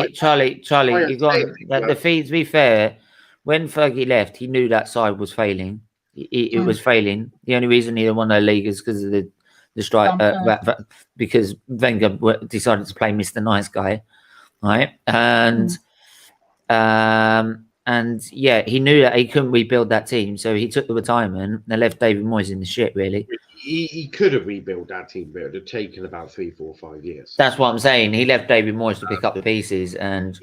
[SPEAKER 1] You got the feed. To be fair, when Fergie left, he knew that side was failing. It was failing. The only reason he won their league is because of the strike. Because Wenger decided to play Mr. Nice Guy, right? And yeah, he knew that he couldn't rebuild that team, so he took the retirement and left David Moyes in the shit. Really,
[SPEAKER 2] he could have rebuilt that team, but it would have taken about 3, 4, 5 years.
[SPEAKER 1] That's what I'm saying. He left David Moyes to pick up the pieces, and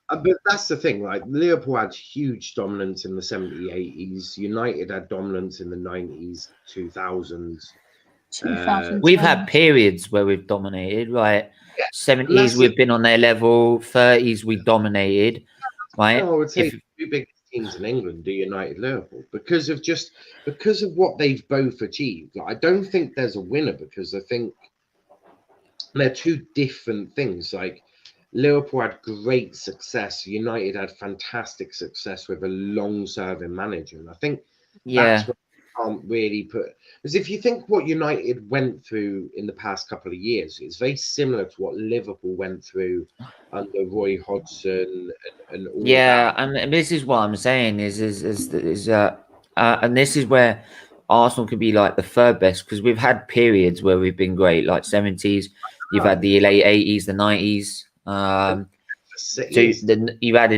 [SPEAKER 2] but that's the thing. Like Liverpool had huge dominance in the 70s, 80s. United had dominance in the 90s, 2000s.
[SPEAKER 1] We've had periods where we've dominated, right? 70s, we've been on their level. 30s, we dominated. Right.
[SPEAKER 2] No, I would say the 2 biggest teams in England are United, Liverpool, because of what they've both achieved. Like, I don't think there's a winner, because I think they're 2 different things. Like Liverpool had great success, United had fantastic success with a long-serving manager, and I think that's what you can't really put. Because if you think what United went through in the past couple of years, it's very similar to what Liverpool went through under Roy Hodgson and all that.
[SPEAKER 1] And this is what I'm saying is and this is where Arsenal could be like the 3rd best, because we've had periods where we've been great, like 70s. You've had the late 80s, the 90s. You've had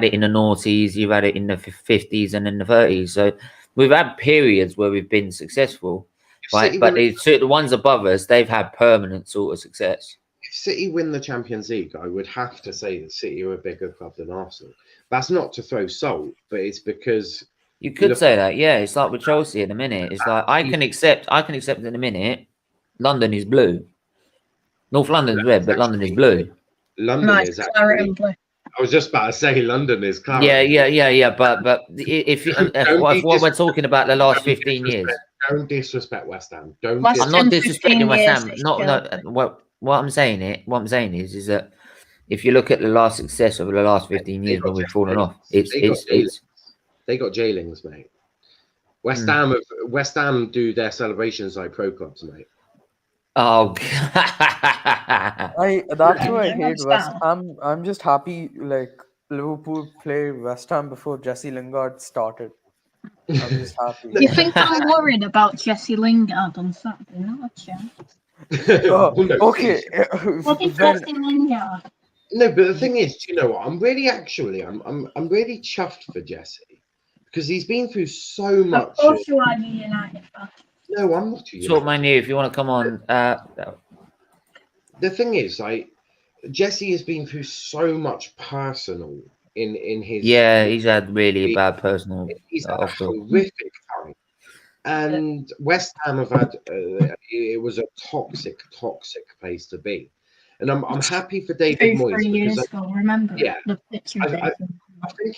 [SPEAKER 1] it in the noughties, you've had it in the 50s and in the 30s. So we've had periods where we've been successful, right? But the ones above us, they've had permanent sort of success.
[SPEAKER 2] If City win the Champions League, I would have to say that City are a bigger club than Arsenal. That's not to throw salt, but it's because
[SPEAKER 1] you could say that. Yeah, it's like with Chelsea in a minute. It's like I can accept in a minute London is blue. North London's red, but London is blue.
[SPEAKER 2] London
[SPEAKER 3] No,
[SPEAKER 2] is
[SPEAKER 3] it's claret
[SPEAKER 2] actually.
[SPEAKER 3] and blue.
[SPEAKER 2] I was just about to say London is claret.
[SPEAKER 1] Yeah. But if what we're talking about the last 15 years,
[SPEAKER 2] Don't disrespect West Ham. Don't.
[SPEAKER 3] Last
[SPEAKER 1] I'm not
[SPEAKER 3] 10, 15
[SPEAKER 1] disrespecting West
[SPEAKER 3] years,
[SPEAKER 1] Ham.
[SPEAKER 3] it's
[SPEAKER 1] No.
[SPEAKER 3] Chelsea.
[SPEAKER 1] What I'm saying is that if you look at the last success of the last 15 years when we've fallen off, it's
[SPEAKER 2] they got Jailings, mate. West Ham do their celebrations like pro clubs, mate.
[SPEAKER 1] oh.
[SPEAKER 4] That's why I hate
[SPEAKER 3] West
[SPEAKER 4] West
[SPEAKER 3] Ham.
[SPEAKER 4] Ham. I'm just happy like Liverpool played West Ham before Jesse Lingard started. I'm just happy.
[SPEAKER 3] You think I'm worried about Jesse Lingard on Saturday? Not a chance.
[SPEAKER 4] Oh,
[SPEAKER 2] Well, no,
[SPEAKER 4] okay.
[SPEAKER 3] What is
[SPEAKER 4] When-
[SPEAKER 3] Jesse Lingard?
[SPEAKER 2] No, but the thing is, do you know what? I'm really chuffed for Jesse because he's been through so much.
[SPEAKER 3] Of course you are, you United fan.
[SPEAKER 2] No, I'm not.
[SPEAKER 1] Talk Manu, if you want to come on.
[SPEAKER 2] The thing is, Jesse has been through so much personal in his.
[SPEAKER 1] Yeah, he's had really bad personal.
[SPEAKER 2] He's had a horrific time, and West Ham have had. It was a toxic place to be, and I'm happy for David Moyes
[SPEAKER 3] 3 years
[SPEAKER 2] because
[SPEAKER 3] ago, remember?
[SPEAKER 2] Yeah.
[SPEAKER 3] The picture.
[SPEAKER 2] I think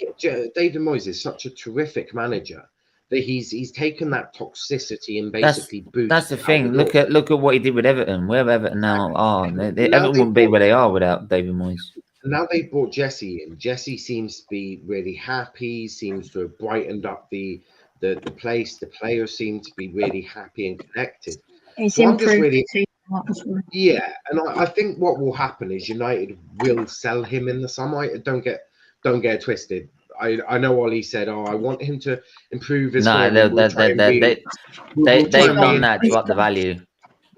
[SPEAKER 2] David Moyes is such a terrific manager that he's taken that toxicity and basically boosted.
[SPEAKER 1] That's the
[SPEAKER 2] it
[SPEAKER 1] thing.
[SPEAKER 2] out the
[SPEAKER 1] Look at what he did with Everton. Where Everton now are. Everton wouldn't be where they are without David Moyes.
[SPEAKER 2] Now they brought Jesse in. Jesse seems to be really happy. Seems to have brightened up the place. The players seem to be really happy and connected.
[SPEAKER 3] He's
[SPEAKER 2] So I'm just
[SPEAKER 3] improved
[SPEAKER 2] really-
[SPEAKER 3] the team.
[SPEAKER 2] Yeah, and I think what will happen is United will sell him in the summer. Don't get it twisted. I know Ollie said, "Oh, I want him to improve his."
[SPEAKER 1] No,
[SPEAKER 2] form, and we'll try and be-
[SPEAKER 1] they've
[SPEAKER 2] we'll try
[SPEAKER 1] done
[SPEAKER 2] and be-
[SPEAKER 1] that to up the value.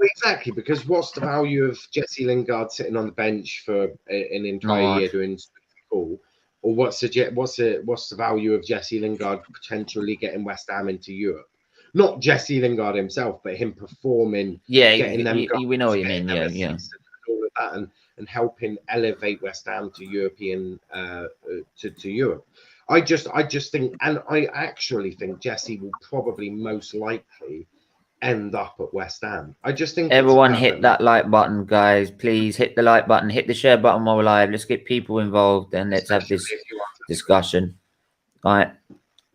[SPEAKER 2] Exactly, because what's the value of Jesse Lingard sitting on the bench for an entire year doing school, or what's the value of Jesse Lingard potentially getting West Ham into Europe? Not Jesse Lingard himself, but him performing.
[SPEAKER 1] Yeah,
[SPEAKER 2] getting them
[SPEAKER 1] we know what you mean.
[SPEAKER 2] getting them
[SPEAKER 1] Yeah.
[SPEAKER 2] assists and all of that, and helping elevate West Ham to European to Europe. I just think, and I actually think Jesse will probably most likely end up at West Ham. I just think
[SPEAKER 1] Everyone hit that like button, guys. Please hit the like button, hit the share button while we're live. Let's get people involved and let's have this discussion. All right.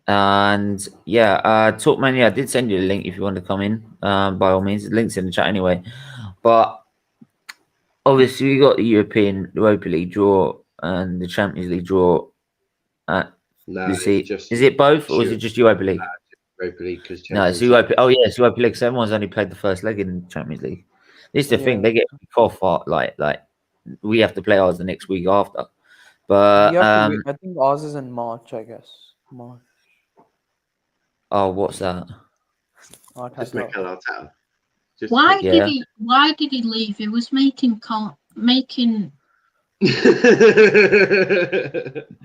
[SPEAKER 1] And yeah, Talk Manu, I did send you a link if you want to come in. By all means, the link's in the chat anyway. But obviously, we got the Europa League draw and the Champions League draw. Is it both, or is it just Europa League?
[SPEAKER 2] Europa League,
[SPEAKER 1] No, it's Europa. Oh yeah, it's Europa League. So everyone's only played the first leg in Champions League. This is the thing; they get off like we have to play ours the next week after. But
[SPEAKER 4] I think ours is in March, I guess. March.
[SPEAKER 1] Oh, what's that?
[SPEAKER 2] Just Mikel Arteta.
[SPEAKER 3] Why did he leave? He was making.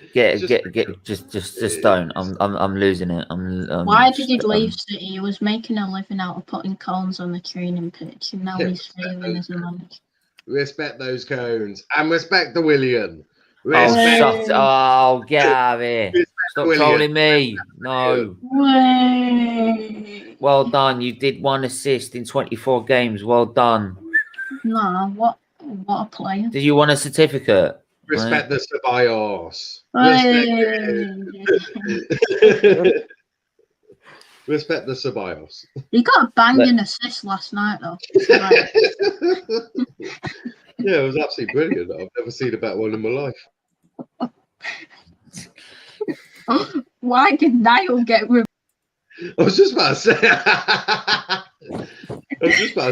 [SPEAKER 1] Just don't. I'm losing it.
[SPEAKER 3] Why did he leave City? He was making a living out of putting cones on the training pitch, and now he's failing as a manager.
[SPEAKER 2] Respect those cones and respect the Willian.
[SPEAKER 1] Get out of here! Stop trolling me. No. Well done. You did 1 assist in 24 games. Well done.
[SPEAKER 3] Nah, what a player.
[SPEAKER 1] Did you want a certificate?
[SPEAKER 2] Respect the Ceballos. Respect the Ceballos.
[SPEAKER 3] He got a banging assist last night, though.
[SPEAKER 2] Yeah, it was absolutely brilliant. I've never seen a better one in my life.
[SPEAKER 3] Why did Niall get rid?
[SPEAKER 2] I was just about to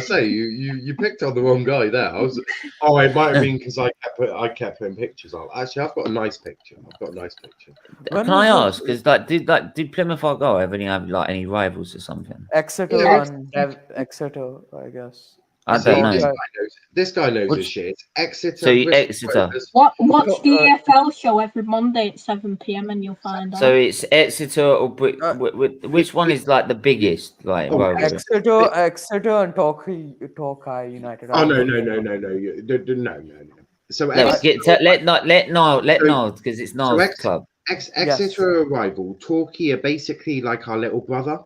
[SPEAKER 2] say you picked on the wrong guy there. It might have been because I kept putting pictures on. Actually, I've got a nice picture.
[SPEAKER 1] Can I ask? Because did Plymouth Argyle ever have like any rivals or something?
[SPEAKER 4] Exeter and Exeter, I guess.
[SPEAKER 1] I don't know.
[SPEAKER 2] This guy knows his shit. It's Exeter.
[SPEAKER 1] So Exeter.
[SPEAKER 3] Watch the EFL show every Monday at 7 PM and you'll find out.
[SPEAKER 1] So it's Exeter or which one is like the biggest? Like
[SPEAKER 4] Exeter and Torquay United.
[SPEAKER 2] Oh no. So
[SPEAKER 1] let Niall because it's Niall's club.
[SPEAKER 2] Exeter are a rival. Torquay are basically like our little brother.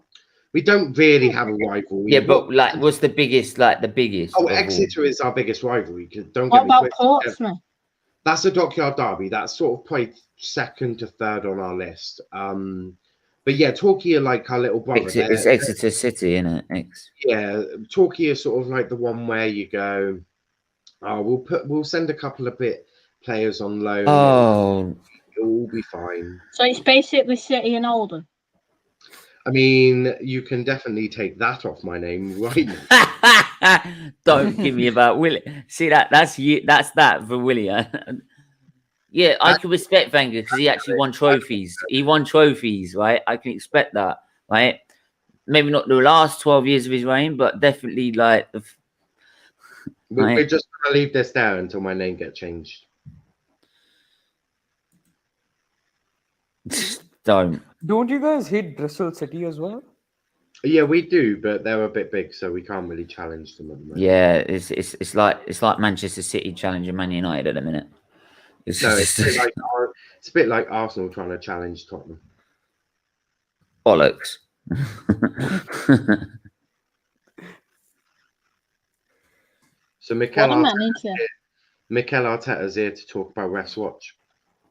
[SPEAKER 2] We don't really have a rival.
[SPEAKER 1] Yeah, but like, what's the biggest? Like the biggest?
[SPEAKER 2] Oh,
[SPEAKER 1] of all?
[SPEAKER 2] Exeter is our biggest rivalry. Don't
[SPEAKER 3] What
[SPEAKER 2] get me
[SPEAKER 3] about
[SPEAKER 2] twisted.
[SPEAKER 3] Portsmouth?
[SPEAKER 2] That's a Dockyard Derby. That's sort of probably second to third on our list. But yeah, Torquay are like our little brother.
[SPEAKER 1] It's Exeter City, isn't it?
[SPEAKER 2] Yeah, Torquay is sort of like the one where you go, oh, we'll send a couple of players on loan.
[SPEAKER 1] Oh,
[SPEAKER 2] It'll all be fine.
[SPEAKER 3] So it's basically City and Oldham.
[SPEAKER 2] I mean, you can definitely take that off my name right now.
[SPEAKER 1] don't give me about Willie. See that's you. That's that for Willie. Yeah, I can respect Wenger because he actually won trophies. He won trophies, right? I can expect that, right? Maybe not the last 12 years of his reign, but definitely like the.
[SPEAKER 2] We're just gonna leave this there until my name gets changed.
[SPEAKER 1] Don't
[SPEAKER 4] you guys hate Bristol City as well?
[SPEAKER 2] Yeah, we do, but they're a bit big, so we can't really challenge them at the moment.
[SPEAKER 1] Yeah, it's like Manchester City challenging Man United at the minute.
[SPEAKER 2] It's a bit like Arsenal trying to challenge Tottenham.
[SPEAKER 1] Bollocks.
[SPEAKER 2] So Mikel
[SPEAKER 3] What a manager.
[SPEAKER 2] Arteta's here to talk about Refs Watch.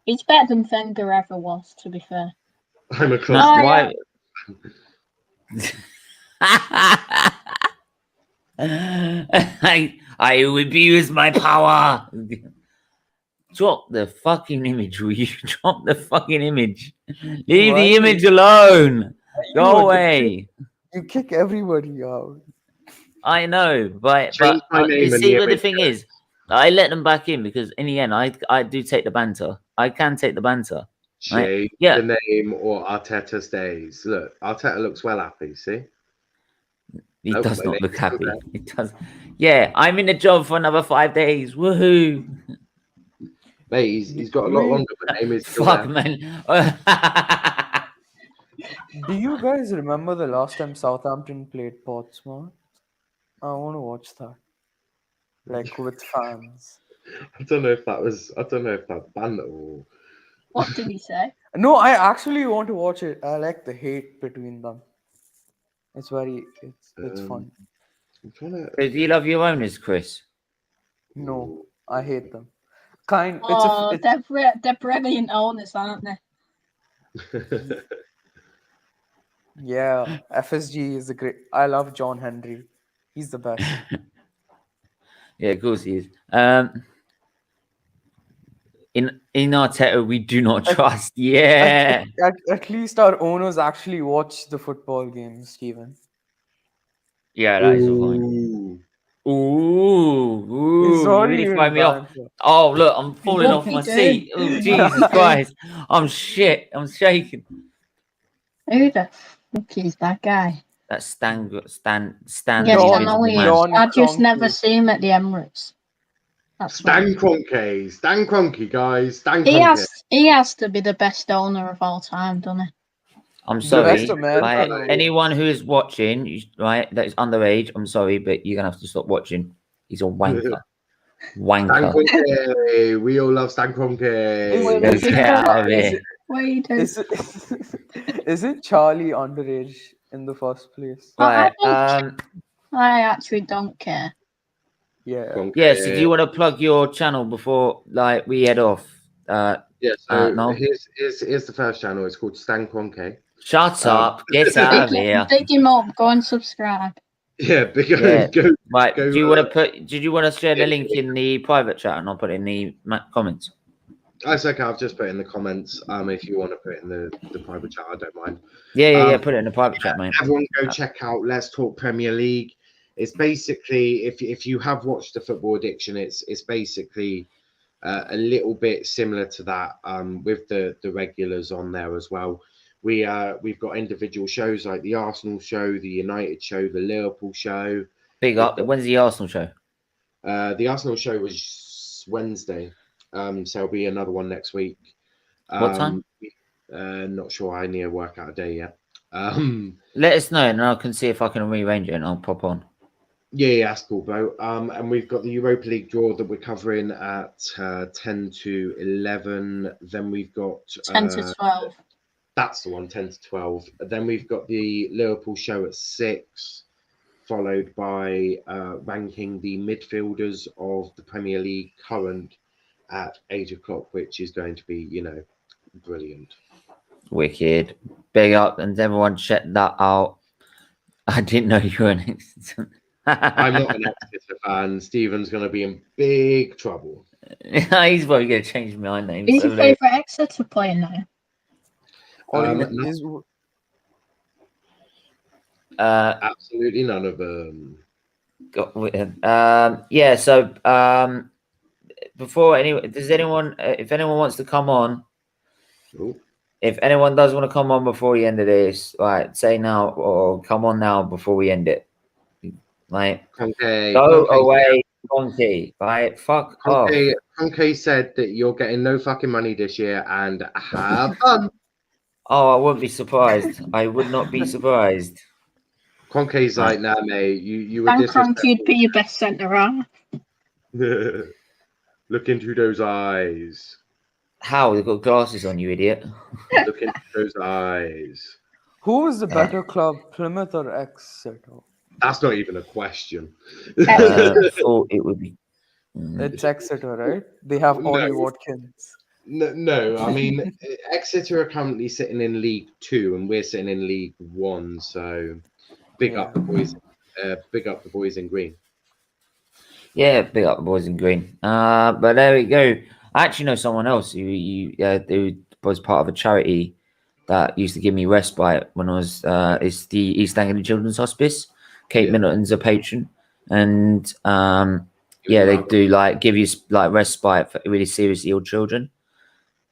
[SPEAKER 3] He's better than Wenger ever was, to be fair.
[SPEAKER 2] I'm a
[SPEAKER 1] No,
[SPEAKER 2] club.
[SPEAKER 1] why? I will abuse my power. Drop the fucking image, will you? Drop the fucking image. Leave the image alone. Go away.
[SPEAKER 4] You kick everybody out.
[SPEAKER 1] I know, but
[SPEAKER 2] Change my name
[SPEAKER 1] you
[SPEAKER 2] and
[SPEAKER 1] see
[SPEAKER 2] the
[SPEAKER 1] what the
[SPEAKER 2] image
[SPEAKER 1] thing
[SPEAKER 2] goes.
[SPEAKER 1] is? I let them back in because in the end, I do take the banter. I can take the banter.
[SPEAKER 2] Change
[SPEAKER 1] Yeah.
[SPEAKER 2] the name or Arteta stays. Look, Arteta looks well happy, see?
[SPEAKER 1] He
[SPEAKER 2] Nope,
[SPEAKER 1] does
[SPEAKER 2] my
[SPEAKER 1] not
[SPEAKER 2] name's
[SPEAKER 1] look
[SPEAKER 2] still
[SPEAKER 1] happy.
[SPEAKER 2] there.
[SPEAKER 1] He does. Yeah, I'm in the job for another 5 days. Woohoo!
[SPEAKER 2] Mate, he's got a lot longer, but name is still
[SPEAKER 1] Fuck,
[SPEAKER 2] there.
[SPEAKER 1] man.
[SPEAKER 4] Do you guys remember the last time Southampton played Portsmouth? I want to watch that. Like with fans.
[SPEAKER 2] I don't know if that's banter or
[SPEAKER 3] What did he say?
[SPEAKER 4] No, I actually want to watch it. I like the hate between them. It's fun.
[SPEAKER 2] I'm trying to.
[SPEAKER 1] Do you love your owners, Chris?
[SPEAKER 4] No, I hate them.
[SPEAKER 3] They're brilliant owners, aren't they?
[SPEAKER 4] Yeah, FSG is a great. I love John Henry. He's the best.
[SPEAKER 1] Yeah, of course he is. In Arteta, we do not trust. Yeah.
[SPEAKER 4] At least our owners actually watch the football games, Stephen.
[SPEAKER 1] Yeah, that is a point. Ooh,
[SPEAKER 4] It's
[SPEAKER 1] you
[SPEAKER 4] not
[SPEAKER 1] really
[SPEAKER 4] even
[SPEAKER 1] throw me off.
[SPEAKER 4] banter.
[SPEAKER 1] Oh, look, I'm falling
[SPEAKER 3] What
[SPEAKER 1] off
[SPEAKER 3] you
[SPEAKER 1] my
[SPEAKER 3] do?
[SPEAKER 1] seat. Oh, Jesus Christ. I'm shit. I'm shaking.
[SPEAKER 3] Who the fuck is that guy?
[SPEAKER 1] That's Stan.
[SPEAKER 3] Yes,
[SPEAKER 4] John-
[SPEAKER 3] I know he is.
[SPEAKER 4] John
[SPEAKER 3] I just
[SPEAKER 4] Kroenke.
[SPEAKER 3] never see him at the Emirates. That's
[SPEAKER 2] Stan
[SPEAKER 3] why.
[SPEAKER 2] Kroenke, guys. Stan
[SPEAKER 3] He
[SPEAKER 2] Kroenke.
[SPEAKER 3] has to be the best owner of all time, doesn't he?
[SPEAKER 1] I'm
[SPEAKER 4] The
[SPEAKER 1] sorry.
[SPEAKER 4] best American
[SPEAKER 1] Right?
[SPEAKER 4] owner.
[SPEAKER 1] Anyone who is watching, right, that is underage, I'm sorry, but you're going to have to stop watching. He's a wanker.
[SPEAKER 2] Stan
[SPEAKER 1] Wanker.
[SPEAKER 2] Kroenke. We all love Stan Kroenke.
[SPEAKER 1] Let's get out of here.
[SPEAKER 3] Wait,
[SPEAKER 4] Is it Charlie underage in the first place?
[SPEAKER 1] Right.
[SPEAKER 3] I actually don't care.
[SPEAKER 4] Yeah.
[SPEAKER 2] Kroenke.
[SPEAKER 1] Yeah, so do you want to plug your channel before like we head off?
[SPEAKER 2] Yeah, so
[SPEAKER 1] no.
[SPEAKER 2] here's the first channel. It's called Stan Kroenke.
[SPEAKER 1] Shut up. Get out of here.
[SPEAKER 3] Dig him up. Go and subscribe.
[SPEAKER 2] Yeah, big
[SPEAKER 1] Yeah.
[SPEAKER 2] go.
[SPEAKER 1] Right.
[SPEAKER 2] Go,
[SPEAKER 1] Do you want to did you want to share the link in the private chat and I'll put it in the comments?
[SPEAKER 2] That's okay. I've just put it in the comments. If you want to put it in the private chat, I don't mind.
[SPEAKER 1] Yeah. Put it in the private chat, mate.
[SPEAKER 2] Everyone go check out Let's Talk Premier League. It's basically if you have watched the Football Addiction, it's basically a little bit similar to that with the regulars on there as well. We've got individual shows like the Arsenal show, the United show, the Liverpool show.
[SPEAKER 1] Big up. When's the Arsenal show?
[SPEAKER 2] The Arsenal show was Wednesday, so there'll be another one next week.
[SPEAKER 1] What time?
[SPEAKER 2] Not sure. I need to work out a day yet.
[SPEAKER 1] Let us know and I can see if I can rearrange it and I'll pop on.
[SPEAKER 2] Yeah, that's cool, bro. And we've got the Europa League draw that we're covering at 10 to 11. Then we've got
[SPEAKER 3] 10 to 12.
[SPEAKER 2] That's the one, 10 to 12. Then we've got the Liverpool show at 6, followed by ranking the midfielders of the Premier League current at 8 o'clock, which is going to be, you know, brilliant.
[SPEAKER 1] Wicked. Big up, and everyone check that out. I didn't know you were an Exeter.
[SPEAKER 2] I'm not an Exeter fan. Stephen's going to be in big trouble.
[SPEAKER 1] He's probably going to change my name.
[SPEAKER 3] Who's
[SPEAKER 1] So
[SPEAKER 3] your favourite Exeter player now?
[SPEAKER 2] Absolutely none of them.
[SPEAKER 1] Yeah. So before does anyone, if anyone wants to come on, if anyone does want to come on before the end of this, right, say now or come on now before we end it. Like, go away, Conky. Right, fuck off.
[SPEAKER 2] Conky said that you're getting no fucking money this year and have fun.
[SPEAKER 1] Oh, I wouldn't be surprised. I would not be surprised.
[SPEAKER 2] Conky's like, nah, mate, you were
[SPEAKER 3] Conky, you'd be your best centre half.
[SPEAKER 2] Look into those eyes.
[SPEAKER 1] How? They've got glasses on, you idiot.
[SPEAKER 2] Look into those eyes.
[SPEAKER 4] Who is the better club, Plymouth or Exeter?
[SPEAKER 2] That's not even a question.
[SPEAKER 1] I thought it would be.
[SPEAKER 4] It's Exeter, right? They have Ollie Watkins.
[SPEAKER 2] No, I mean, Exeter are currently sitting in League 2 and we're sitting in League 1, so big up the boys. Big up the boys in green.
[SPEAKER 1] Yeah, big up the boys in green. But there we go. I actually know someone else who was part of a charity that used to give me respite when I was. It's the East Anglia Children's Hospice. Kate Middleton's a patron, and yeah, they do like give you like respite for really seriously ill children.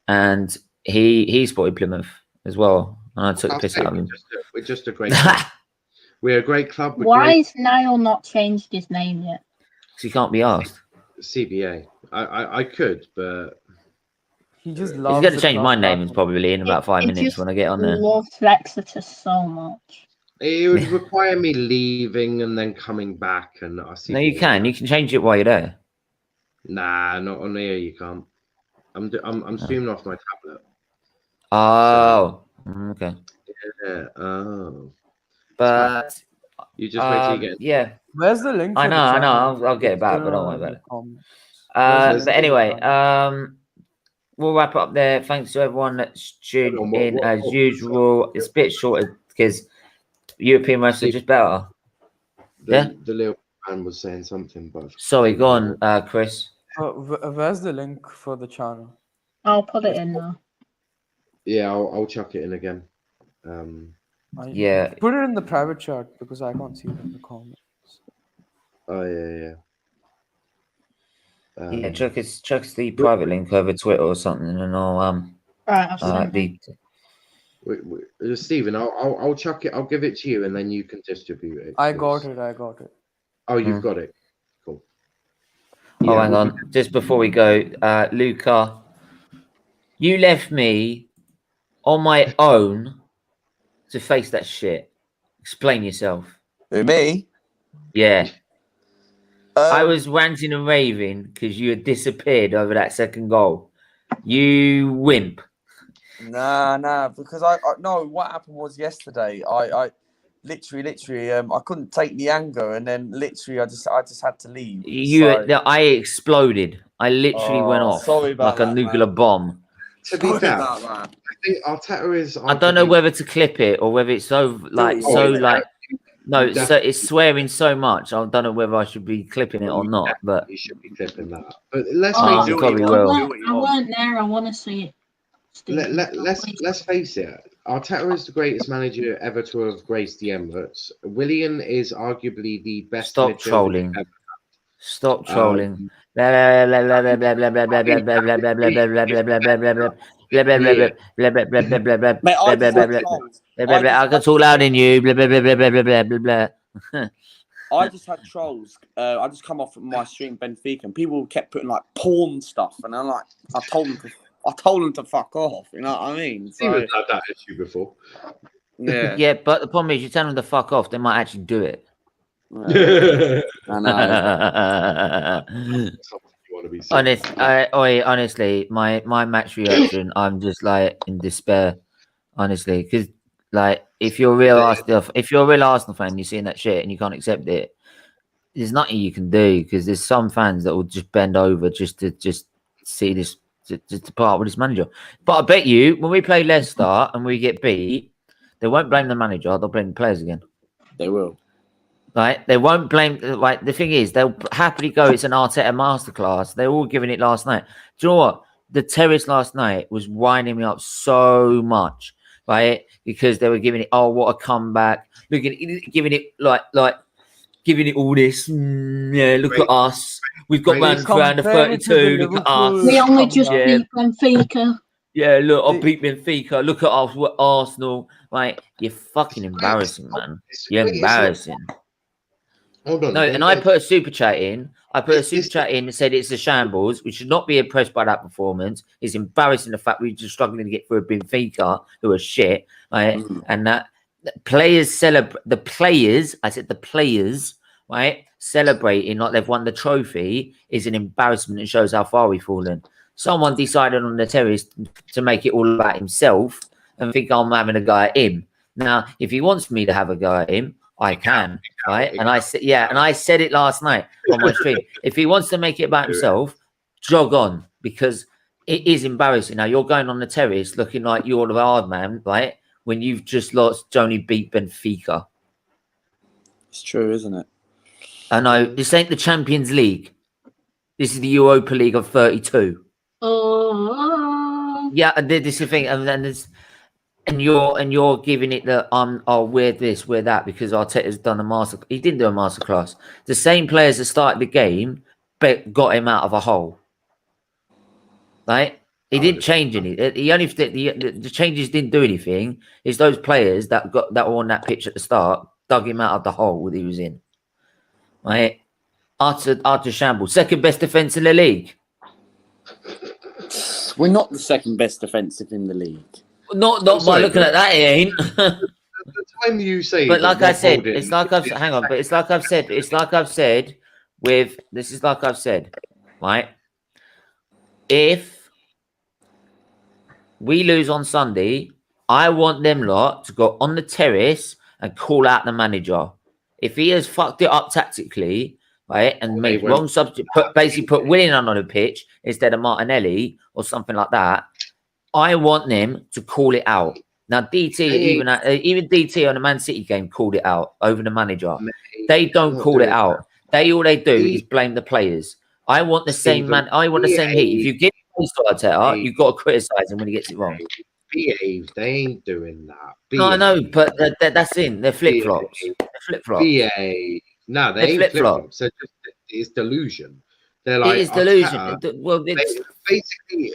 [SPEAKER 1] And he supported Plymouth as well, and I took the piss out of him.
[SPEAKER 2] We're just a great club. We're a great club.
[SPEAKER 3] Why has Niall not changed his name yet?
[SPEAKER 1] Because he can't be asked.
[SPEAKER 2] CBA. I could, but
[SPEAKER 4] he just loves.
[SPEAKER 1] He's going to change my name probably in about 5 minutes when I get on there.
[SPEAKER 3] Loves Exeter so much.
[SPEAKER 2] It would require me leaving and then coming back, and I see.
[SPEAKER 1] No, you can. You can change it while you're there.
[SPEAKER 2] Nah, not on here. You can't. I'm streaming off my tablet.
[SPEAKER 1] Oh, so, okay.
[SPEAKER 2] Yeah. Oh.
[SPEAKER 1] But
[SPEAKER 2] you just wait till you get.
[SPEAKER 1] Yeah.
[SPEAKER 4] Where's the link?
[SPEAKER 1] I know. I'll get it back, but don't worry about it. But anyway, we'll wrap up there. Thanks to everyone that's tuned in as usual. It's a bit shorter because European wrestling is just better.
[SPEAKER 2] The little man was saying something, but
[SPEAKER 1] sorry, go on, Chris.
[SPEAKER 4] Where's the link for the channel?
[SPEAKER 3] I'll put it in now. Yeah,
[SPEAKER 2] I'll chuck it in again.
[SPEAKER 1] Yeah.
[SPEAKER 4] Put it in the private chat because I can't see it in the comments.
[SPEAKER 2] Oh yeah.
[SPEAKER 1] Yeah, chuck the private link over Twitter or something, and I'll
[SPEAKER 3] right.
[SPEAKER 2] Stephen, I'll chuck it. I'll give it to you, and then you can distribute it.
[SPEAKER 4] I got it.
[SPEAKER 2] Oh, you've got it. Cool.
[SPEAKER 1] Oh, hang on. Just before we go, Luca, you left me on my own to face that shit. Explain yourself.
[SPEAKER 5] Who, me?
[SPEAKER 1] Yeah. I was ranting and raving because you had disappeared over that second goal. You wimp.
[SPEAKER 5] Nah, because I no. What happened was yesterday. I literally, I couldn't take the anger, and then literally, I just had to leave.
[SPEAKER 1] I exploded. I literally went off like a nuclear bomb.
[SPEAKER 2] To be fair, I think Arteta is.
[SPEAKER 1] I don't know whether to clip it or whether it's so no, so it's swearing so much. I don't know whether I should be clipping it or not. But
[SPEAKER 2] you should be clipping that. But let's
[SPEAKER 1] face it. Probably will.
[SPEAKER 3] I weren't there. I want to see it.
[SPEAKER 2] Let's face it. Arteta is the greatest manager ever to have graced the Emirates. Willian is arguably the best.
[SPEAKER 1] Stop trolling. Stop trolling. I got too loud in you.
[SPEAKER 5] I just had trolls. I just come off from my stream Benfica, and people kept putting like porn stuff, and I'm like, I told them to fuck off. You know what I mean?
[SPEAKER 2] So, had that issue before.
[SPEAKER 5] Yeah.
[SPEAKER 1] Yeah, but the problem is, you tell them to fuck off, they might actually do it.
[SPEAKER 5] I know.
[SPEAKER 1] Honestly, my match reaction, I'm just like in despair. honestly, because like if you're a real Arsenal fan, you're seeing that shit and you can't accept it. There's nothing you can do because there's some fans that will just bend over just to see this to part with this manager. But I bet you when we play Leicester and we get beat, they won't blame the manager. They'll blame the players again.
[SPEAKER 5] They will.
[SPEAKER 1] Right? They won't blame. Like the thing is, they'll happily go. It's an Arteta masterclass. They're all giving it last night. Do you know what? The terrace last night was winding me up so much, right? Because they were giving it, oh, what a comeback! Giving it all this. Yeah, look at us. We've got round to 32. Look at us.
[SPEAKER 3] We only just beat Benfica.
[SPEAKER 1] Yeah, look, I beat Benfica. Look at us, we're Arsenal. Right, you're fucking embarrassing, man. You're embarrassing.
[SPEAKER 2] Hold on.
[SPEAKER 1] No, and I put a super chat in. And said it's a shambles. We should not be impressed by that performance. It's embarrassing the fact we're just struggling to get through a Benfica who are shit, right? And that players celebrate. I said the players, right? Celebrating like they've won the trophy is an embarrassment and shows how far we've fallen. Someone decided on the terrace to make it all about himself and think I'm having a go at him. Now, if he wants me to have a go at him, I can, right? And I said, yeah, and I said it last night on my stream. If he wants to make it about himself, jog on, because it is embarrassing. Now you're going on the terrace looking like you're the hard man, right? When you've just only beat Benfica.
[SPEAKER 5] It's true, isn't it?
[SPEAKER 1] I know this ain't the Champions League. This is the Europa League of 32.
[SPEAKER 3] Oh.
[SPEAKER 1] Yeah, this is the thing, and then there's. And you're giving it the we're this, we're that because Arteta's done a master. He didn't do a masterclass. The same players that started the game got him out of a hole. Right? He didn't change any. He only the changes didn't do anything. It's those players that were on that pitch at the start dug him out of the hole that he was in. Right? Utter shambles. Second best defense in the league.
[SPEAKER 5] We're not the second best defensive in the league.
[SPEAKER 1] Not by looking at that, it ain't.
[SPEAKER 2] The time you say,
[SPEAKER 1] but like I said, it's like I've hang on, but it's like I've said, right? If we lose on Sunday, I want them lot to go on the terrace and call out the manager. If he has fucked it up tactically, right, and made wrong subject, basically put Willian on the pitch instead of Martinelli or something like that. I want them to call it out. Now, DT, even DT on the Man City game called it out over the manager. They don't call it out. All they do is blame the players. I want the same man. I want the same heat. If you give him to Arteta, you've got to criticise him when he gets it wrong.
[SPEAKER 2] Behave. They ain't doing that.
[SPEAKER 1] No, I know, but that's in. They're flip flops.
[SPEAKER 2] Behave. No, they ain't flip flops. It's delusion. They're like,
[SPEAKER 1] it is delusion. Well, it's
[SPEAKER 2] basically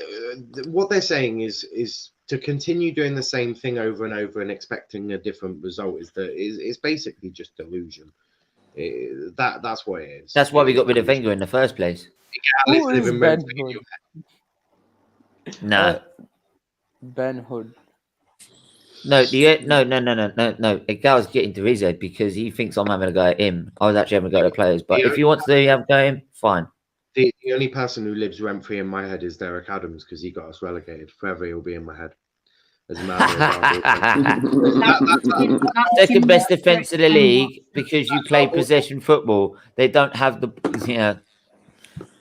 [SPEAKER 2] what they're saying is to continue doing the same thing over and over and expecting a different result is basically just delusion. That's what it is.
[SPEAKER 1] That's why we got rid of Wenger in the first place.
[SPEAKER 4] Who is Ben Hood?
[SPEAKER 1] Nah.
[SPEAKER 4] Ben Hood.
[SPEAKER 1] No. A guy's getting to his head because he thinks I'm having a go at him. I was actually having a go at the players, but if he wants to have a go at him, fine.
[SPEAKER 2] The only person who lives rent-free in my head is Derek Adams because he got us relegated. Forever he'll be in my head. As a
[SPEAKER 1] second best defense in the league because you play possession football. They don't have the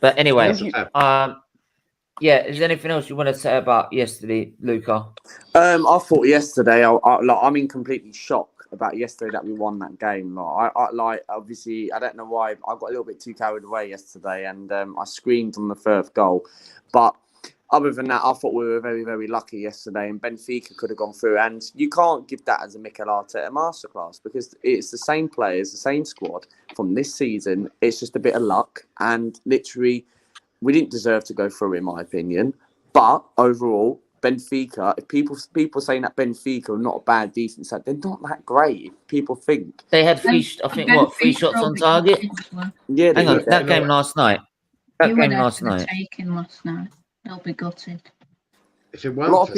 [SPEAKER 1] But anyway, is there anything else you want to say about yesterday, Luca?
[SPEAKER 5] I thought yesterday, I'm in complete shock about yesterday that we won that game. Obviously, I don't know why I got a little bit too carried away yesterday, and I screamed on the third goal. But other than that, I thought we were very, very lucky yesterday, and Benfica could have gone through. And you can't give that as a Mikel Arteta masterclass because it's the same players, the same squad from this season. It's just a bit of luck, and literally, we didn't deserve to go through, in my opinion. But overall, Benfica, if people saying that Benfica are not a bad, decent side, they're not that great. People think
[SPEAKER 1] they had three shots on target.
[SPEAKER 5] Yeah,
[SPEAKER 1] hang on, that game last night.
[SPEAKER 3] Taken last night. They'll be gutted.
[SPEAKER 2] If it
[SPEAKER 5] a lot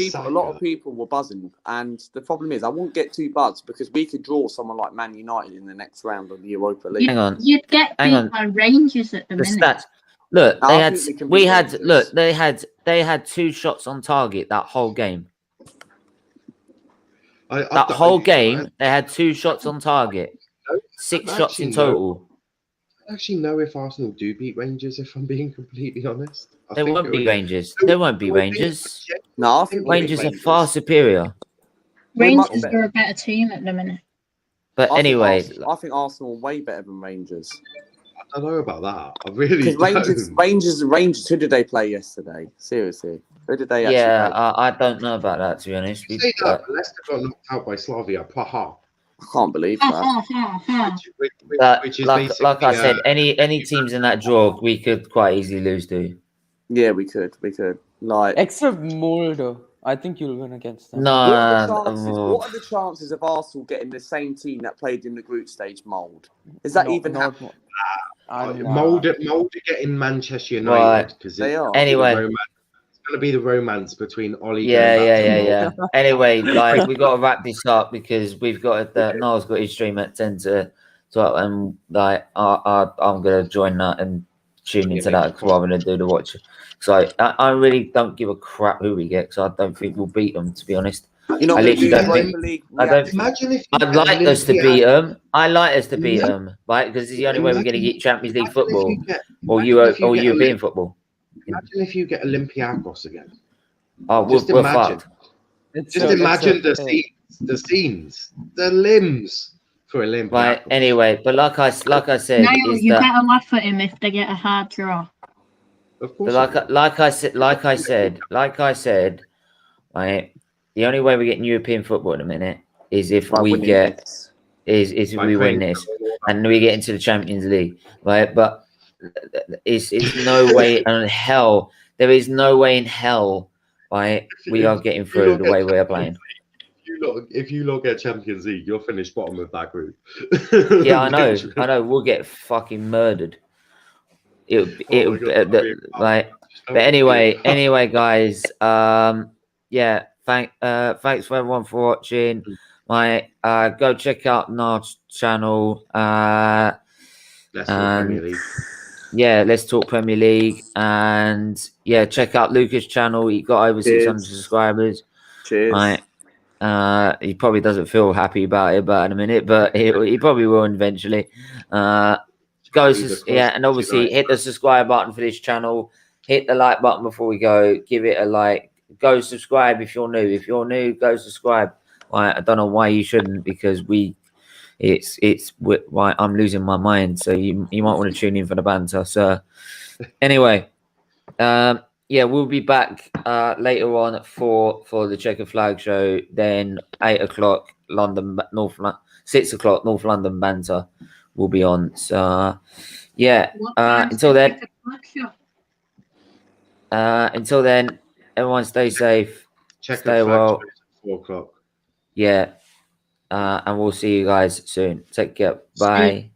[SPEAKER 5] of people were buzzing, and the problem is I won't get too buzzed because we could draw someone like Man United in the next round of the Europa League.
[SPEAKER 3] You'd get beat by Rangers at the minute.
[SPEAKER 1] Stats. Look, they had 2 shots on target that whole game. That whole game, they had 2 shots on target, 6 shots in total.
[SPEAKER 2] I don't actually know if Arsenal do beat Rangers, if I'm being completely honest.
[SPEAKER 1] They won't be Rangers. They won't be Rangers.
[SPEAKER 5] No, I think
[SPEAKER 1] Rangers are far superior.
[SPEAKER 3] Rangers are a better team at the minute.
[SPEAKER 1] But anyway,
[SPEAKER 5] I think Arsenal are way better than Rangers.
[SPEAKER 2] I don't know about that. I really
[SPEAKER 5] Because
[SPEAKER 2] don't.
[SPEAKER 5] Rangers. Who did they play yesterday? Seriously, who did they?
[SPEAKER 1] yeah,
[SPEAKER 5] Play?
[SPEAKER 1] I don't know about that, to be honest.
[SPEAKER 2] Say that, Leicester got knocked out by Slavia. Paha.
[SPEAKER 5] I can't believe that.
[SPEAKER 2] Which is
[SPEAKER 1] like I said, any teams in that draw, we could quite easily lose to.
[SPEAKER 5] Yeah, we could. Like,
[SPEAKER 4] Except Molde. I think you'll win against them.
[SPEAKER 1] No,
[SPEAKER 5] what are the chances of Arsenal getting the same team that played in the group stage mould? Is that even happening?
[SPEAKER 2] Mould getting Manchester United because
[SPEAKER 5] they are.
[SPEAKER 1] Anyway,
[SPEAKER 2] it's going to be the romance between Ollie.
[SPEAKER 1] Yeah. Anyway, like we got to wrap this up because we've got Niall's got his stream at 10 to 12, and like I'm gonna join that and tune into that rather than do the watch. So I really don't give a crap who we get, because I don't think we'll beat them, to be honest.
[SPEAKER 5] You know,
[SPEAKER 1] I literally don't think.
[SPEAKER 2] Imagine if
[SPEAKER 1] I'd like us to beat them. I like us to beat them, right? Because it's the only way we're going to get Champions League football or European football.
[SPEAKER 2] Imagine if you get Olympiacos again.
[SPEAKER 1] Oh, we're fucked.
[SPEAKER 2] Just imagine the scenes, the limbs for Olympiacos.
[SPEAKER 1] Right. Anyway, but like I said,
[SPEAKER 3] Niall, you better laugh at him if they get a hard draw.
[SPEAKER 2] Of course.
[SPEAKER 1] But like I said, right? The only way we're getting European football at the minute is if we win this, and we get into the Champions League, right? But it's no way in hell. There is no way in hell, right? We are getting through the way we are playing.
[SPEAKER 2] If you lot get Champions League, you'll finish bottom of that group.
[SPEAKER 1] Yeah, I know. We'll get fucking murdered. But anyway, guys. Yeah. Thanks for everyone for watching. Go check out Niall's channel.
[SPEAKER 2] Let's talk Premier League.
[SPEAKER 1] Yeah, let's talk Premier League, and yeah, check out Lucas' channel. He got over 600 subscribers.
[SPEAKER 5] Cheers.
[SPEAKER 1] Right. He probably doesn't feel happy about it, but in a minute, but he probably will eventually. And obviously hit the subscribe button for this channel. Hit the like button before we go. Give it a like. Go subscribe if you're new. If you're new, go subscribe. Right, I don't know why you shouldn't, because I'm losing my mind. So you might want to tune in for the banter. So anyway, we'll be back later on for the Checker Flag show. Then 8 o'clock London 6 o'clock North London banter will be on. So until then, everyone stay safe. Stay well.
[SPEAKER 2] 4 o'clock.
[SPEAKER 1] Yeah. And we'll see you guys soon. Take care. Bye.